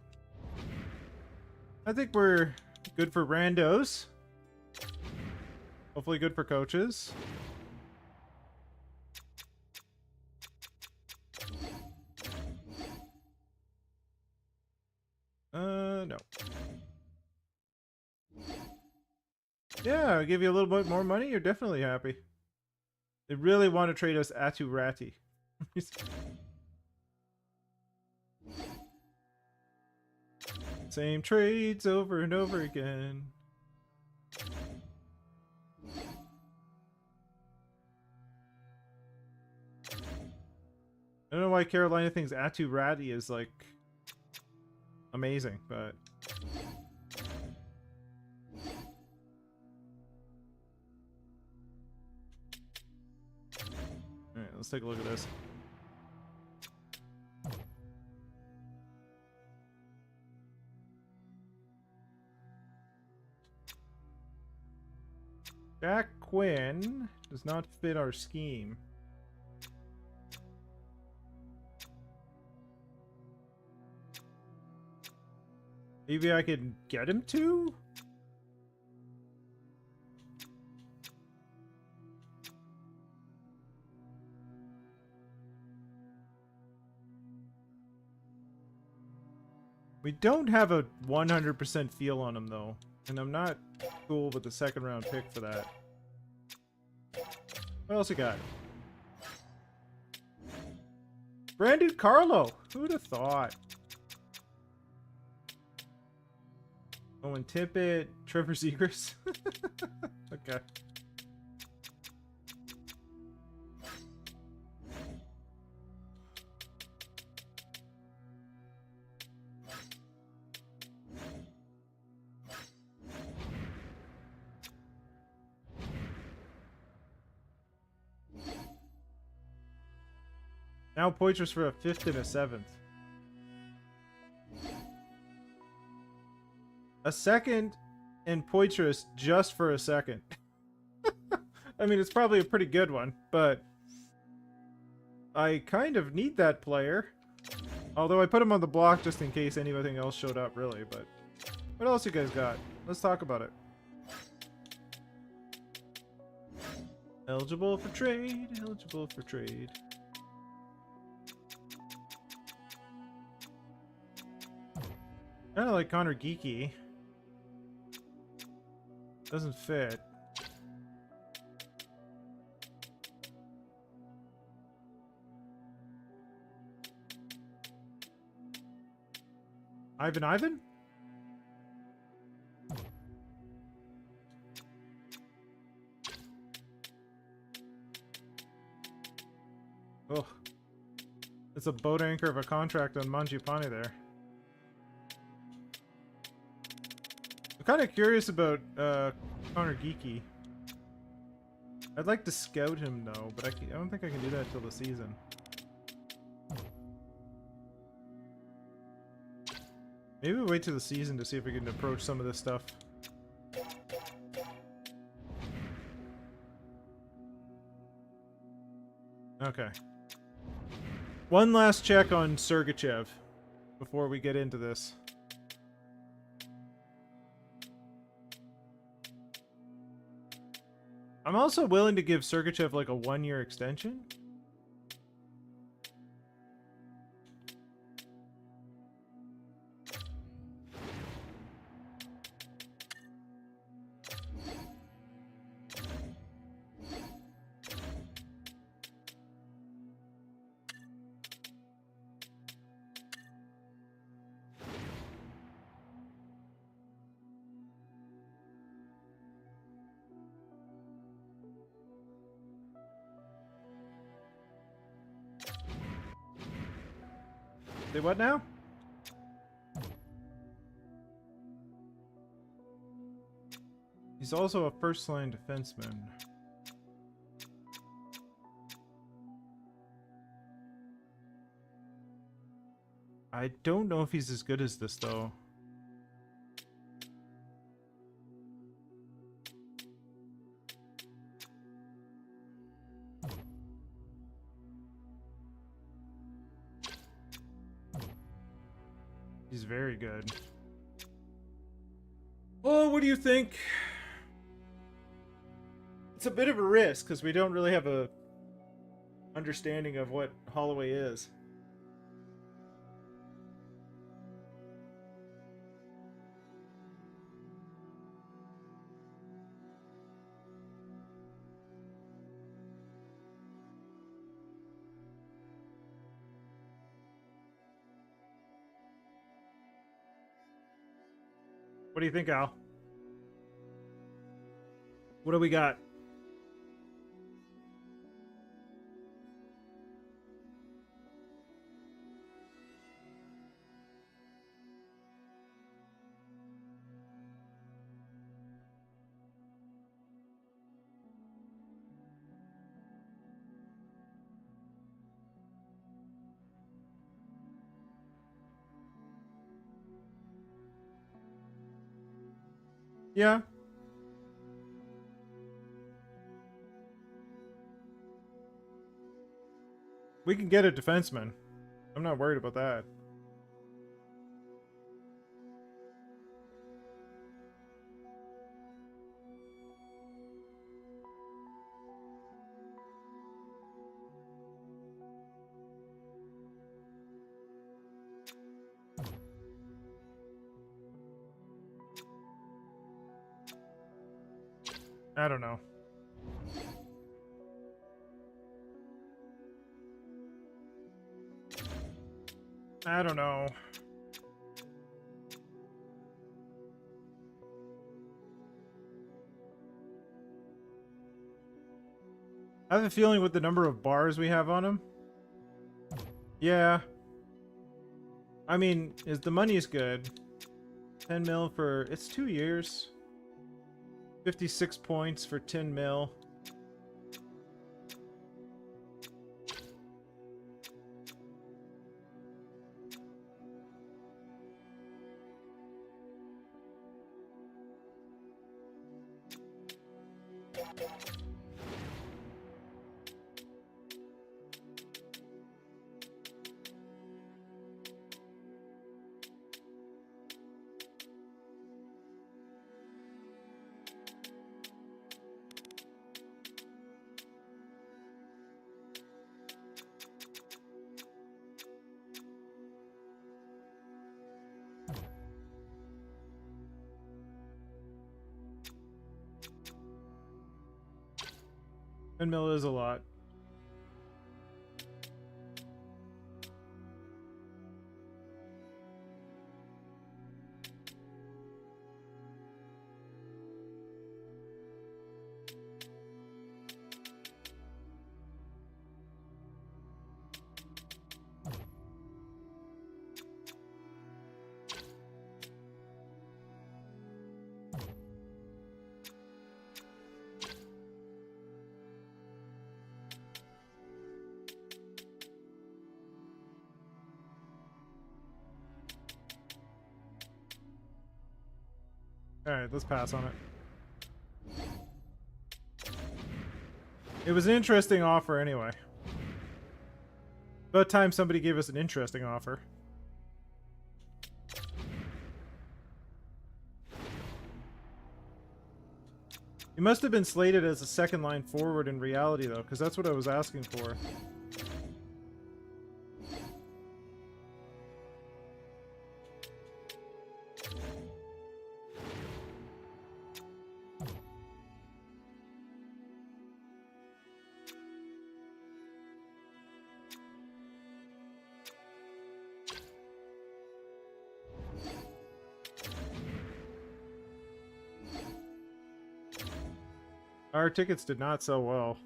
I think we're good for randos. Hopefully good for coaches. No. Yeah, I'll give you a little bit more money. You're definitely happy. They really want to trade us Atu Ratti. Same trades over and over again. I don't know why Carolina thinks Atu Ratti is like amazing, but alright, let's take a look at this. Jack Quinn does not fit our scheme. Maybe I could get him to? We don't have a 100% feel on him though, and I'm not cool with the second round pick for that. What else you got? Brandon Carlo! Who'd have thought? Owen Tippett, Trevor Zegras. Okay. Now Poitras for a 5th and a 7th. A 2nd and Poitras just for a 2nd. I mean, it's probably a pretty good one, but I kind of need that player. Although I put him on the block just in case anything else showed up, really. But what else you guys got? Let's talk about it. Eligible for trade. Eligible for trade. Kind of like Connor Geeky. Doesn't fit. Ivan? Oh. It's a boat anchor of a contract on Mangiapane there. I'm kind of curious about Connor Geeky. I'd like to scout him though, but I don't think I can do that till the season. Maybe we wait till the season to see if we can approach some of this stuff. Okay. One last check on Sergachev before we get into this. I'm also willing to give Sergachev like a 1-year extension. Say what now? He's also a first-line defenseman. I don't know if he's as good as this, though. He's very good. Oh, what do you think? It's a bit of a risk because we don't really have a understanding of what Holloway is. What do you think, Al? What do we got? Yeah. We can get a defenseman. I'm not worried about that. I don't know. I don't know. I have a feeling with the number of bars we have on him. Yeah. I mean, the money is good. 10 mil for... It's 2 years. 56 points for 10 mil. $10 mil is a lot. Alright, let's pass on it. It was an interesting offer anyway. About time somebody gave us an interesting offer. He must have been slated as a second line forward in reality, though, because that's what I was asking for. Our tickets did not sell well.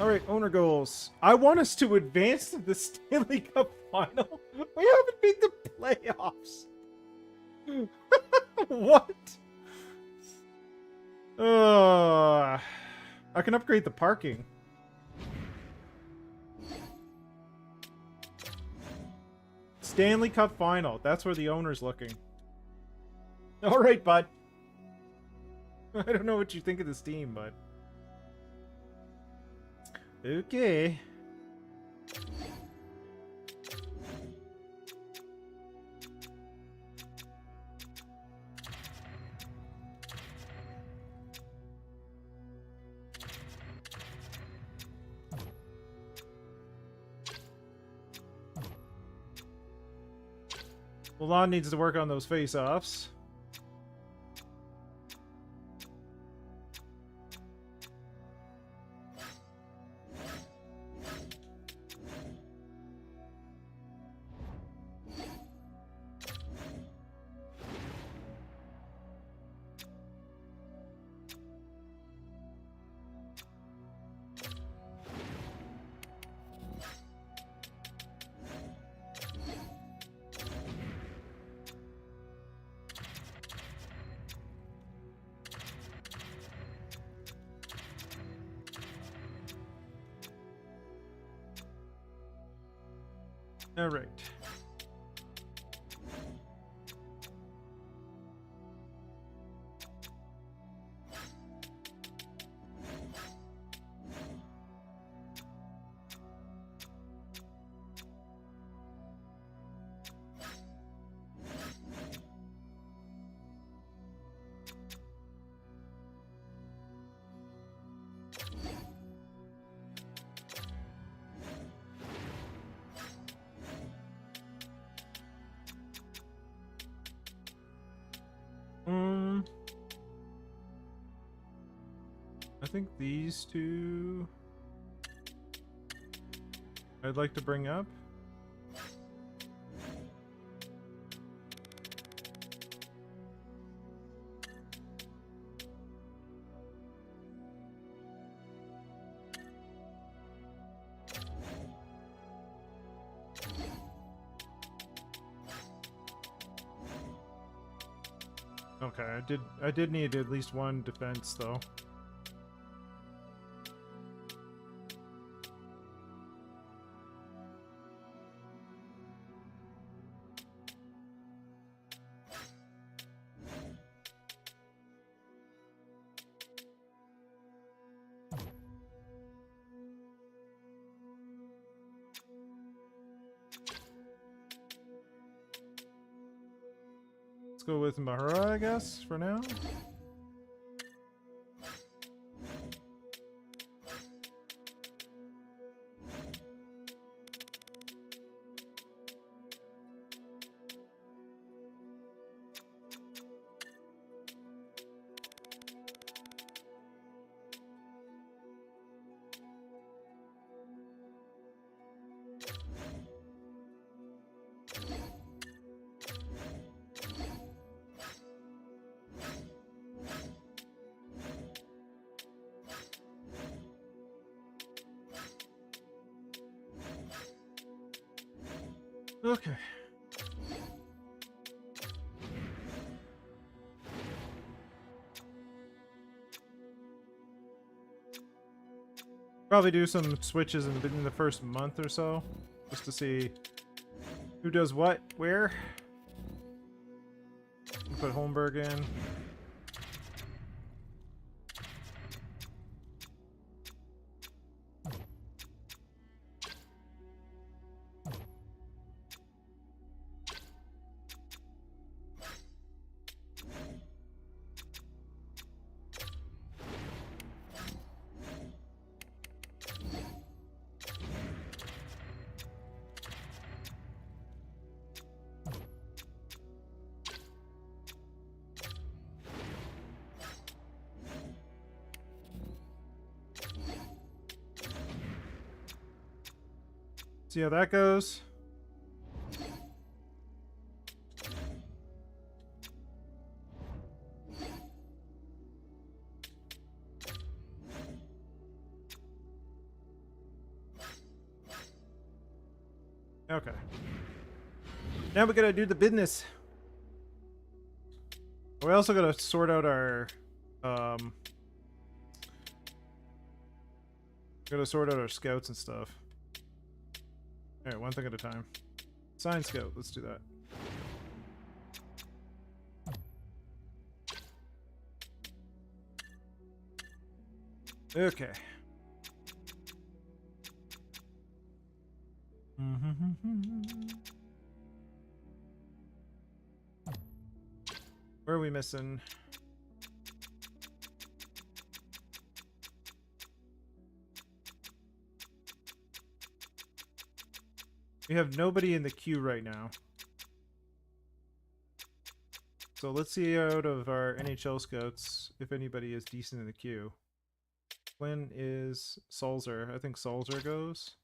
Alright, owner goals. I want us to advance to the Stanley Cup final. We haven't made the playoffs. What? I can upgrade the parking. Stanley Cup final. That's where the owner's looking. Alright, bud. I don't know what you think of this team, but... Okay. Milan needs to work on those face-offs. All right. I think these two I'd like to bring up. Okay, I did need at least one defense though. Let's go with Mahara, I guess, for now. Okay. Probably do some switches in the first month or so, just to see who does what, where. Put Holmberg in. See how that goes. Okay. Now we gotta do the business. We also gotta sort out our gotta sort out our scouts and stuff. Alright, one thing at a time. Sign scout, let's do that. Okay. Where are we missing? We have nobody in the queue right now. So let's see out of our NHL scouts if anybody is decent in the queue. When is Salzer? I think Salzer goes.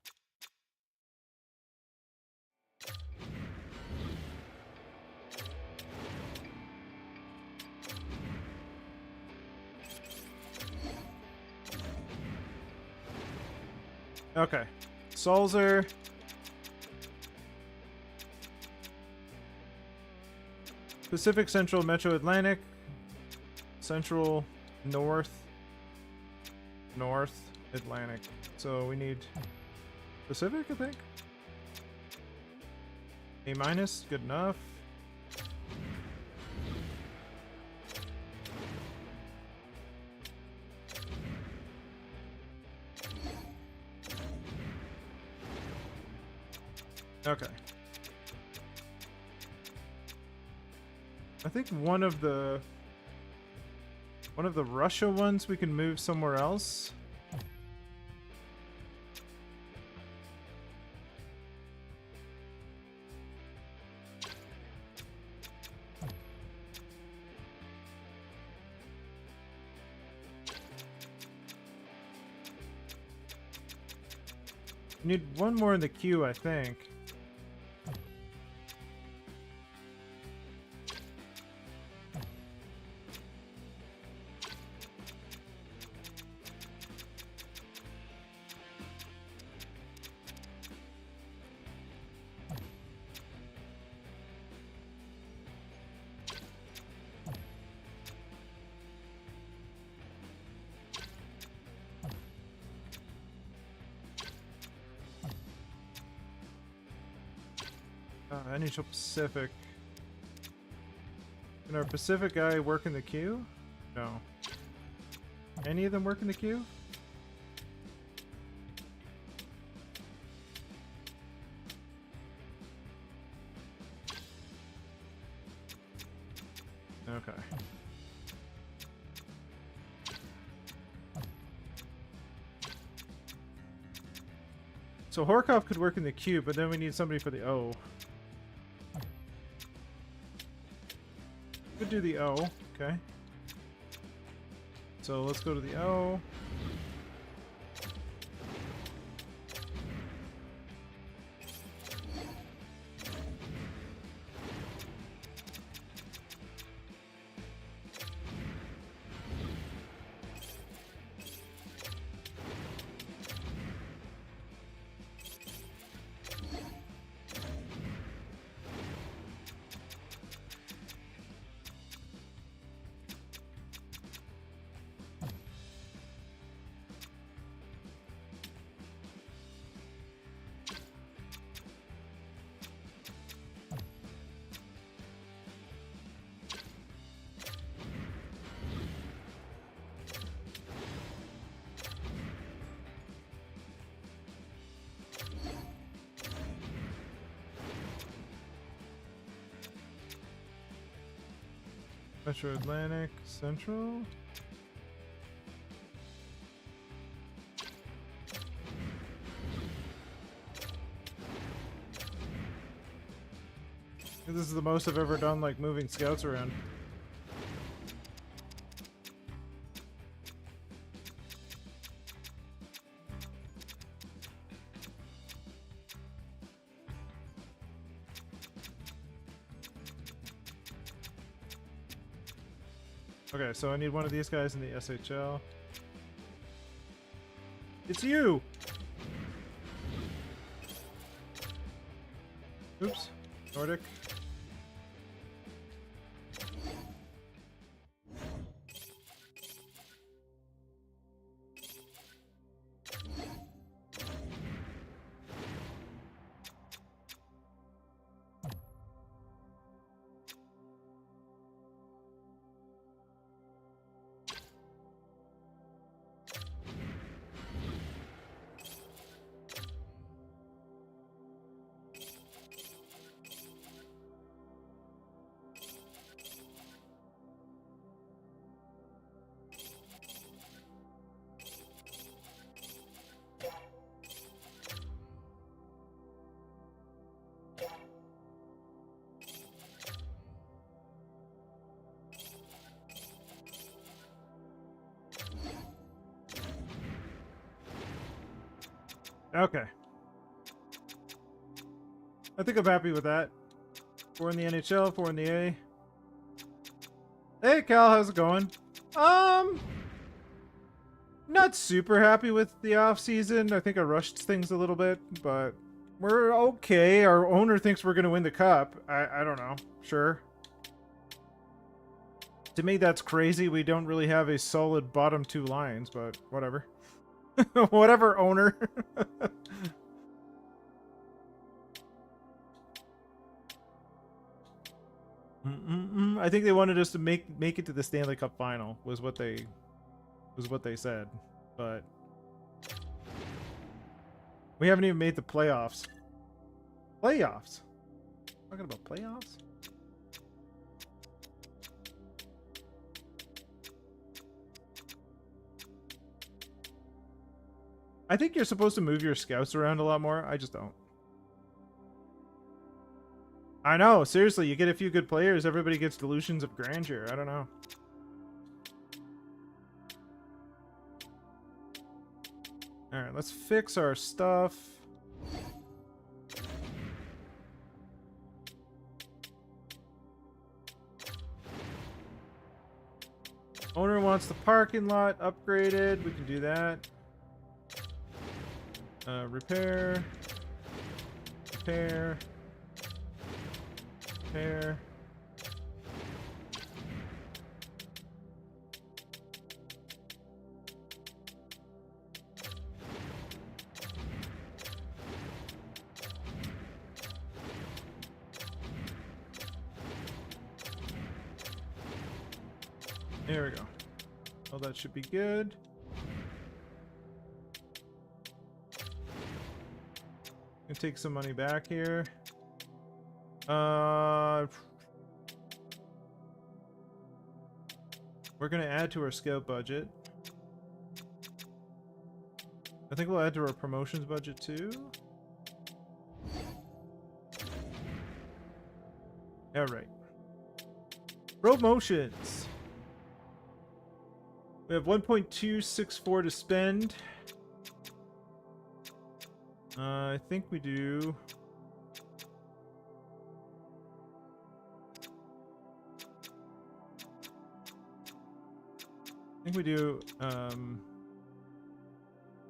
Okay. Salzer. Pacific, Central, Metro Atlantic. Central, North. North Atlantic. So we need Pacific, I think. A minus, good enough. Okay. I think one of the Russia ones we can move somewhere else. Need one more in the queue, I think. NHL Pacific. Can our Pacific guy work in the queue? No. Any of them work in the queue? Okay. So Horkov could work in the queue, but then we need somebody for the O. Could do the O, okay. So let's go to the O. Metro Atlantic, Central. This is the most I've ever done, like moving scouts around. Okay, so I need one of these guys in the SHL. It's you! Oops. Nordic. Okay. I think I'm happy with that. 4 in the NHL, 4 in the A. Hey Cal, how's it going? Not super happy with the off season. I think I rushed things a little bit, but we're okay. Our owner thinks we're gonna win the cup. I don't know. Sure. To me, that's crazy. We don't really have a solid bottom two lines, but whatever. Whatever, owner. I think they wanted us to make it to the Stanley Cup final was what they said, but we haven't even made the playoffs. Playoffs? Talking about playoffs? I think you're supposed to move your scouts around a lot more. I just don't. I know, seriously, you get a few good players, everybody gets delusions of grandeur. I don't know. Alright, let's fix our stuff. Owner wants the parking lot upgraded. We can do that. Repair. Repair. Repair. There we go. Well, that should be good. Gonna take some money back here. We're gonna add to our scout budget. I think we'll add to our promotions budget too. Alright. Promotions. We have 1.264 to spend. I think we do.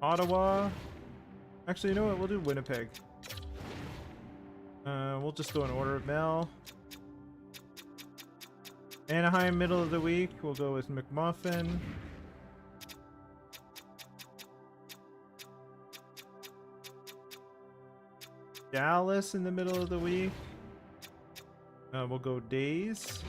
Ottawa. Actually, you know what? We'll do Winnipeg. We'll just go in order of Mel. Anaheim, middle of the week. We'll go with McMuffin. Dallas in the middle of the week. We'll go Days.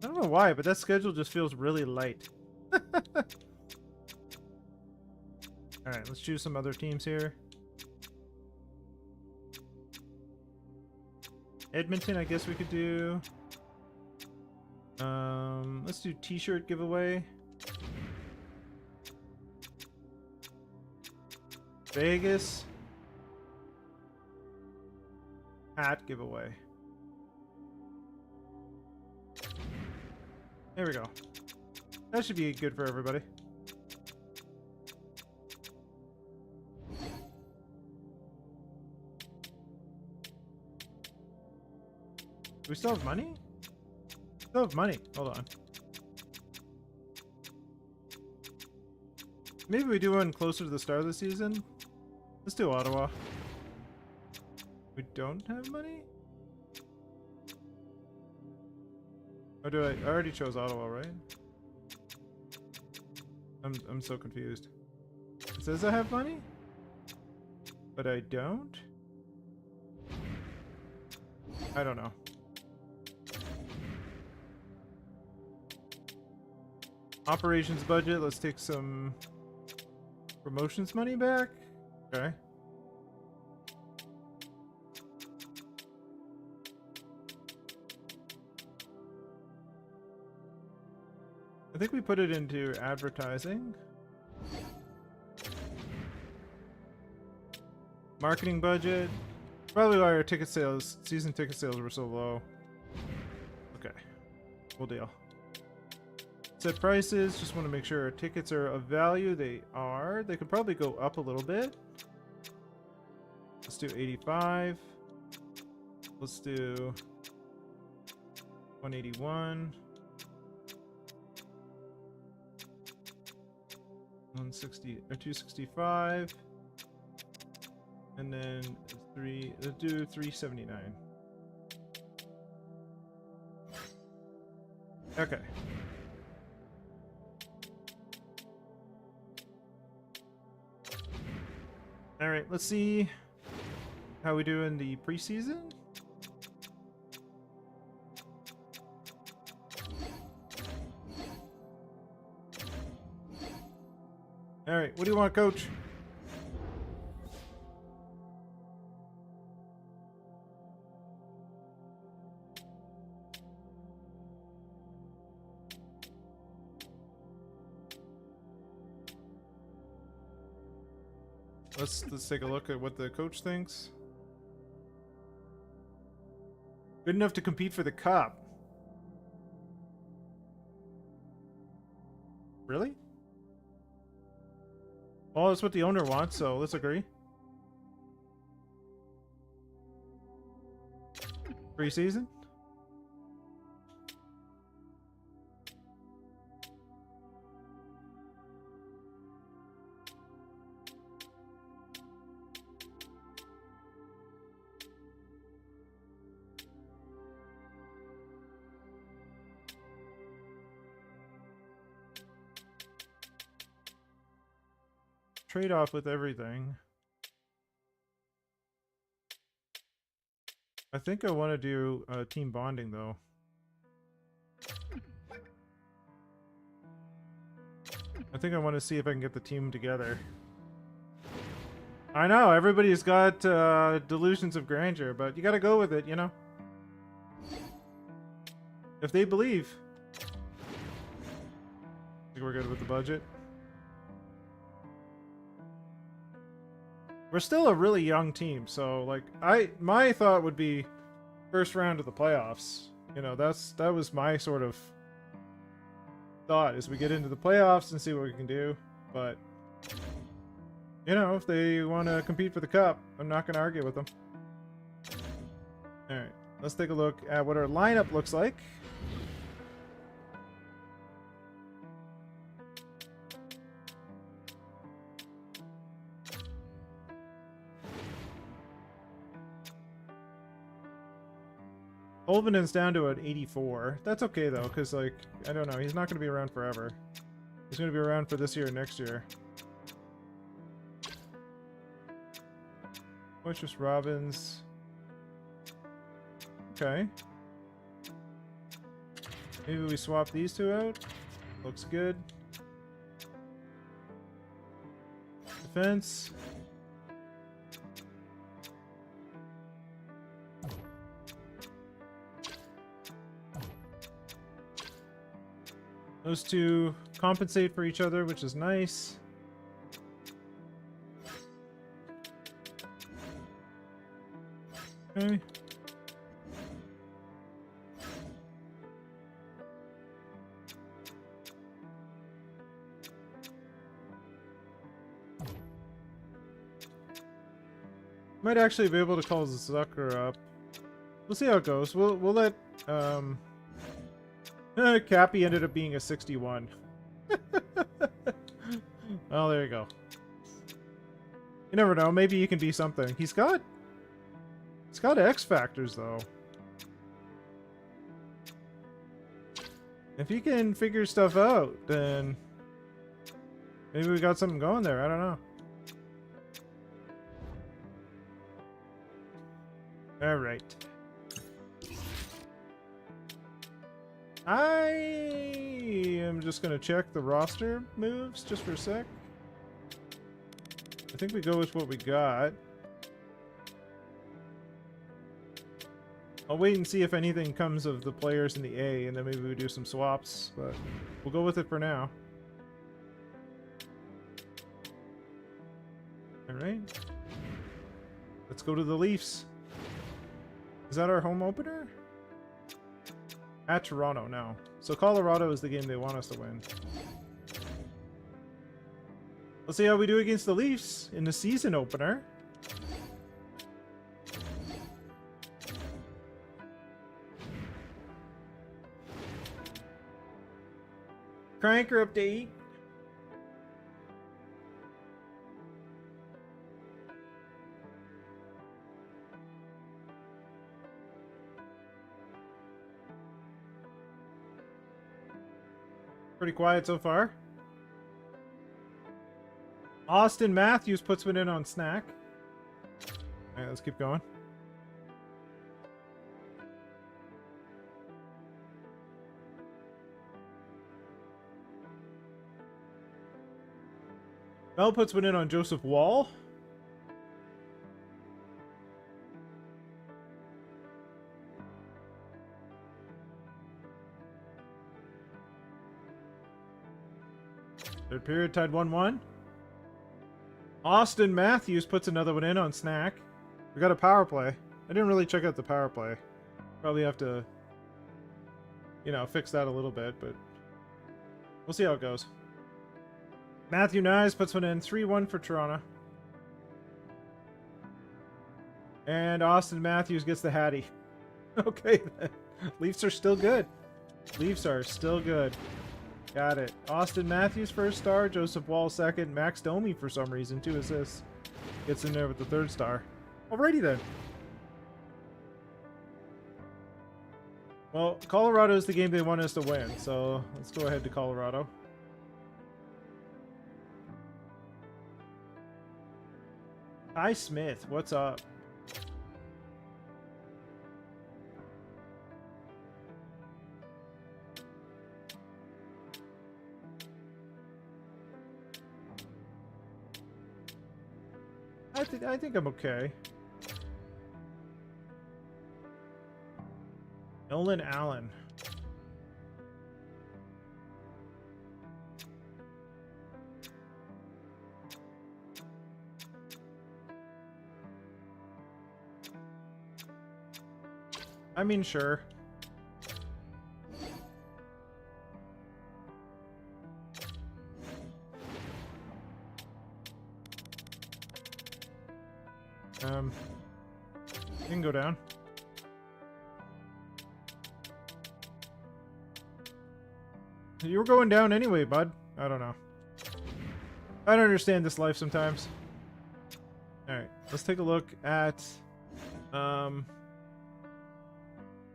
I don't know why, but that schedule just feels really light. Alright, let's choose some other teams here. Edmonton, I guess we could do. Let's do t-shirt giveaway. Vegas. Hat giveaway. There we go. That should be good for everybody. we still have money? Still have money. Hold on. Maybe we do one closer to the start of the season. Let's do Ottawa. We don't have money? Or do I already chose Ottawa, right? I'm so confused. It says I have money? But I don't? I don't know. Operations budget, let's take some promotions money back. Okay. I think we put it into advertising. Marketing budget. Probably why our ticket sales, season ticket sales were so low. Okay. We'll deal. Set prices, just want to make sure our tickets are of value. They are. They could probably go up a little bit. Let's do 85. Let's do 181. 160 or 265. And then let's do 379. Okay. All right, let's see how we do in the preseason. All right, what do you want, coach? Let's take a look at what the coach thinks. Good enough to compete for the cup. Really? Well, that's what the owner wants, so let's agree. Preseason? Trade off with everything. I think I want to do team bonding though. I think I want to see if I can get the team together. I know everybody's got delusions of grandeur, but you got to go with it, you know. If they believe. I think we're good with the budget. We're still a really young team, so like my thought would be first round of the playoffs. You know, that was my sort of thought, is we get into the playoffs and see what we can do. But you know, if they want to compete for the cup, I'm not going to argue with them. All right, let's take a look at what our lineup looks like. Olvinen's down to an 84. That's okay though, because like, I don't know, he's not going to be around forever. He's going to be around for this year and next year. What's just Robbins? Okay. Maybe we swap these two out. Looks good. Defense. Those two compensate for each other, which is nice. Okay. Might actually be able to call Zucker up. We'll see how it goes. We'll let Cappy ended up being a 61. Oh, there you go. You never know. Maybe he can be something. He's got X factors though. If he can figure stuff out, then maybe we got something going there. I don't know. All right. I am just going to check the roster moves just for a sec. I think we go with what we got. I'll wait and see if anything comes of the players in the A, and then maybe we do some swaps, but we'll go with it for now. Alright. Let's go to the Leafs. Is that our home opener? At Toronto, no. So Colorado is the game they want us to win. Let's see how we do against the Leafs in the season opener. Cranker update. Pretty quiet so far. Austin Matthews puts one in on Snack. Alright, let's keep going. Mel puts one in on Joseph Wall. Third period tied 1-1. Austin Matthews puts another one in on Snack. We got a power play. I didn't really check out the power play. Probably have to, you know, fix that a little bit, but we'll see how it goes. Matthew Nyes puts one in. 3-1 for Toronto. And Austin Matthews gets the Hattie. Okay, then. Leafs are still good. Leafs are still good. Got it. Austin Matthews first star. Joseph Wall second. Max Domi for some reason 2 assists. Gets in there with the 3rd star. Alrighty then. Well, Colorado is the game they want us to win, so let's go ahead to Colorado. Hi Smith, what's up? I think I'm okay. Nolan Allen. I mean, sure. You can go down. You were going down anyway, bud. I don't know. I don't understand this life sometimes. Alright, let's take a look at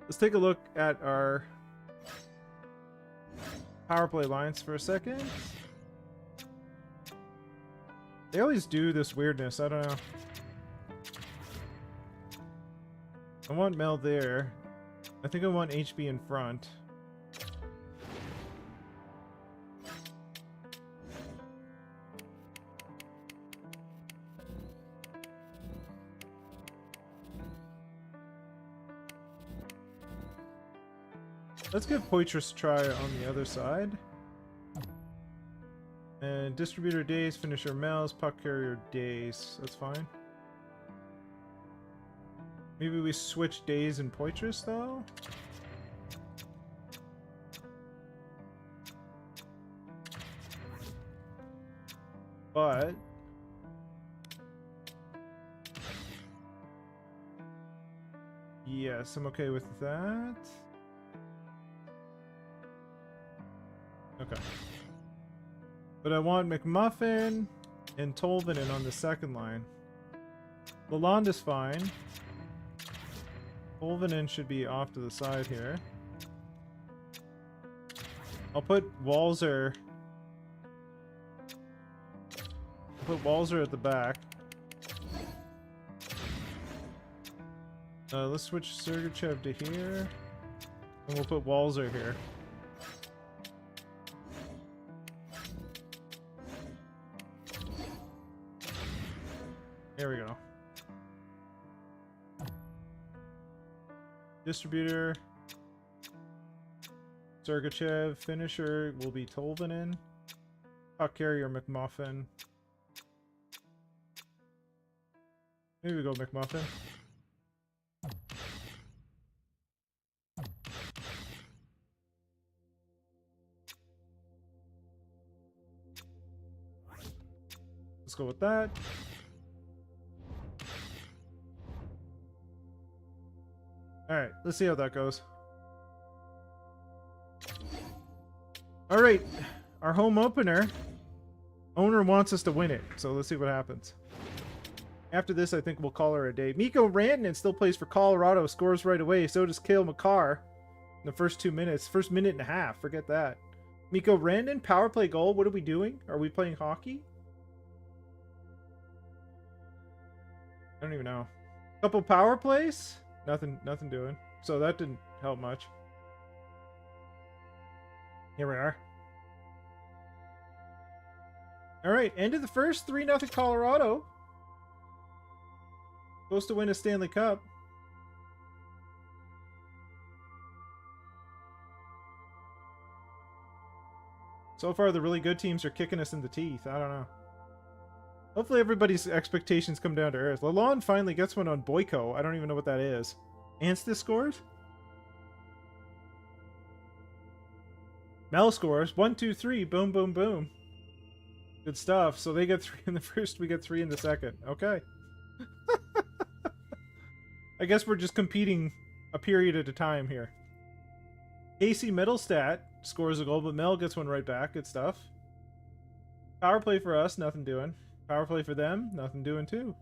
let's take a look at our power play lines for a second. They always do this weirdness, I don't know. I want Mel there. I think I want HB in front. Let's give Poitras a try on the other side. And distributor Days, finisher Mel's, puck carrier Days. That's fine. Maybe we switch Days and Poitras though? But Yes, I'm okay with that. Okay. But I want McMuffin and Tolvanen on the second line. Lalonde is fine. Tolvanen should be off to the side here. I'll put Walzer. I'll put Walzer at the back. Let's switch Sergachev to here. And we'll put Walzer here. There we go. Distributor. Sergachev. Finisher will be Tolvanen. Puck carrier McMuffin. Maybe we go McMuffin. Let's go with that. Alright, let's see how that goes. Alright, our home opener. Owner wants us to win it, so let's see what happens. After this, I think we'll call her a day. Mikko Rantanen still plays for Colorado, scores right away. So does Cale Makar in the first 2 minutes. First minute and a half, forget that. Mikko Rantanen, power play goal. What are we doing? Are we playing hockey? I don't even know. Couple power plays? Nothing doing. So that didn't help much. Here we are. Alright, end of the first, 3-0 Colorado. Supposed to win a Stanley Cup. So far, the really good teams are kicking us in the teeth. I don't know. Hopefully everybody's expectations come down to earth. Lalonde finally gets one on Boyko. I don't even know what that is. Anstis scores? Mel scores. 1, 2, 3. Boom, boom, boom. Good stuff. So they get 3 in the first, we get 3 in the second. Okay. I guess we're just competing a period at a time here. Casey Middlestat scores a goal, but Mel gets one right back. Good stuff. Power play for us, nothing doing. Power play for them, nothing doing too.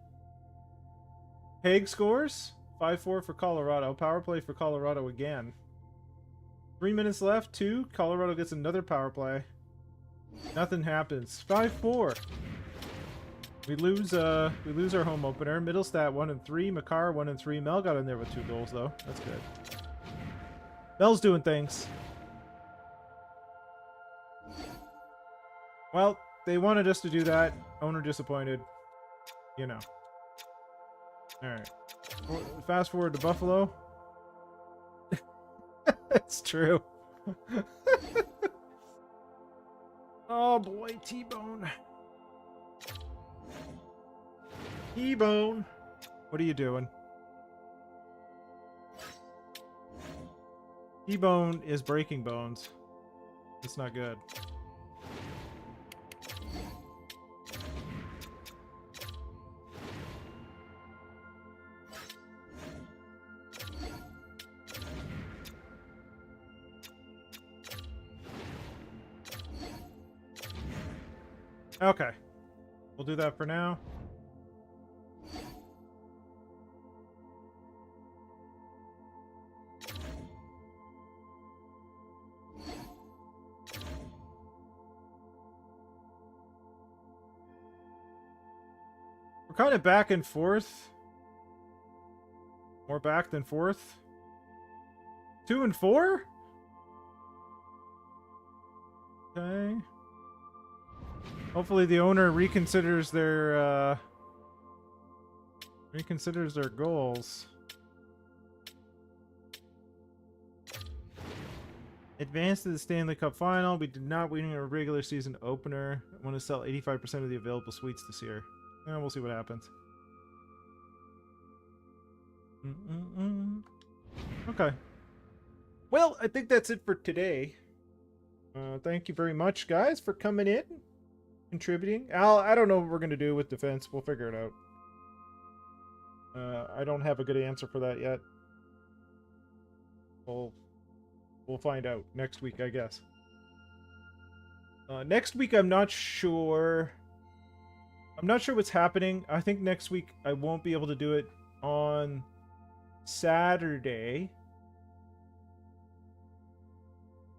Haig scores. 5-4 for Colorado. Power play for Colorado again. 3 minutes left. 2. Colorado gets another power play. Nothing happens. 5-4. We lose our home opener. Middlestat 1 and 3. Makar 1 and 3. Mel got in there with 2 goals though. That's good. Mel's doing things. Well, they wanted us to do that. Owner disappointed. You know. Alright. Fast forward to Buffalo. It's true. Oh boy, T-Bone. T-Bone. What are you doing? T-Bone is breaking bones. It's not good. Okay. We'll do that for now. We're kind of back and forth. More back than forth. 2 and 4? Okay. Hopefully the owner reconsiders their goals. Advanced to the Stanley Cup final. We did not win a regular season opener. I want to sell 85% of the available suites this year. We'll see what happens. Okay. Well, I think that's it for today. Thank you very much, guys, for coming in, contributing. Al, I don't know what we're going to do with defense. We'll figure it out. I don't have a good answer for that yet. we'll find out next week, I guess. Next week, I'm not sure. I'm not sure what's happening. I think next week I won't be able to do it on Saturday.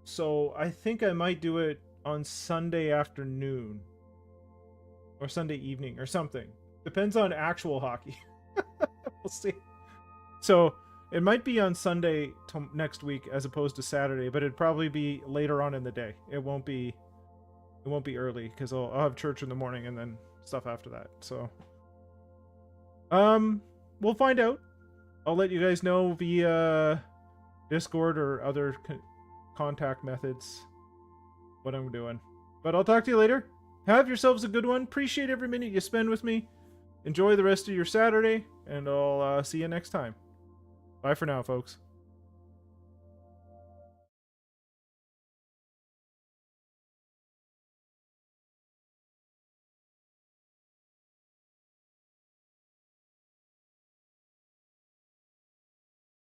So I think I might do it on Sunday afternoon. Or Sunday evening or something. Depends on actual hockey. We'll see. So it might be on Sunday next week as opposed to Saturday, but it'd probably be later on in the day. It won't be early because I'll have church in the morning and then stuff after that. So we'll find out. I'll let you guys know via Discord or other contact methods what I'm doing. But I'll talk to you later. Have yourselves a good one. Appreciate every minute you spend with me. Enjoy the rest of your Saturday, and I'll see you next time. Bye for now, folks.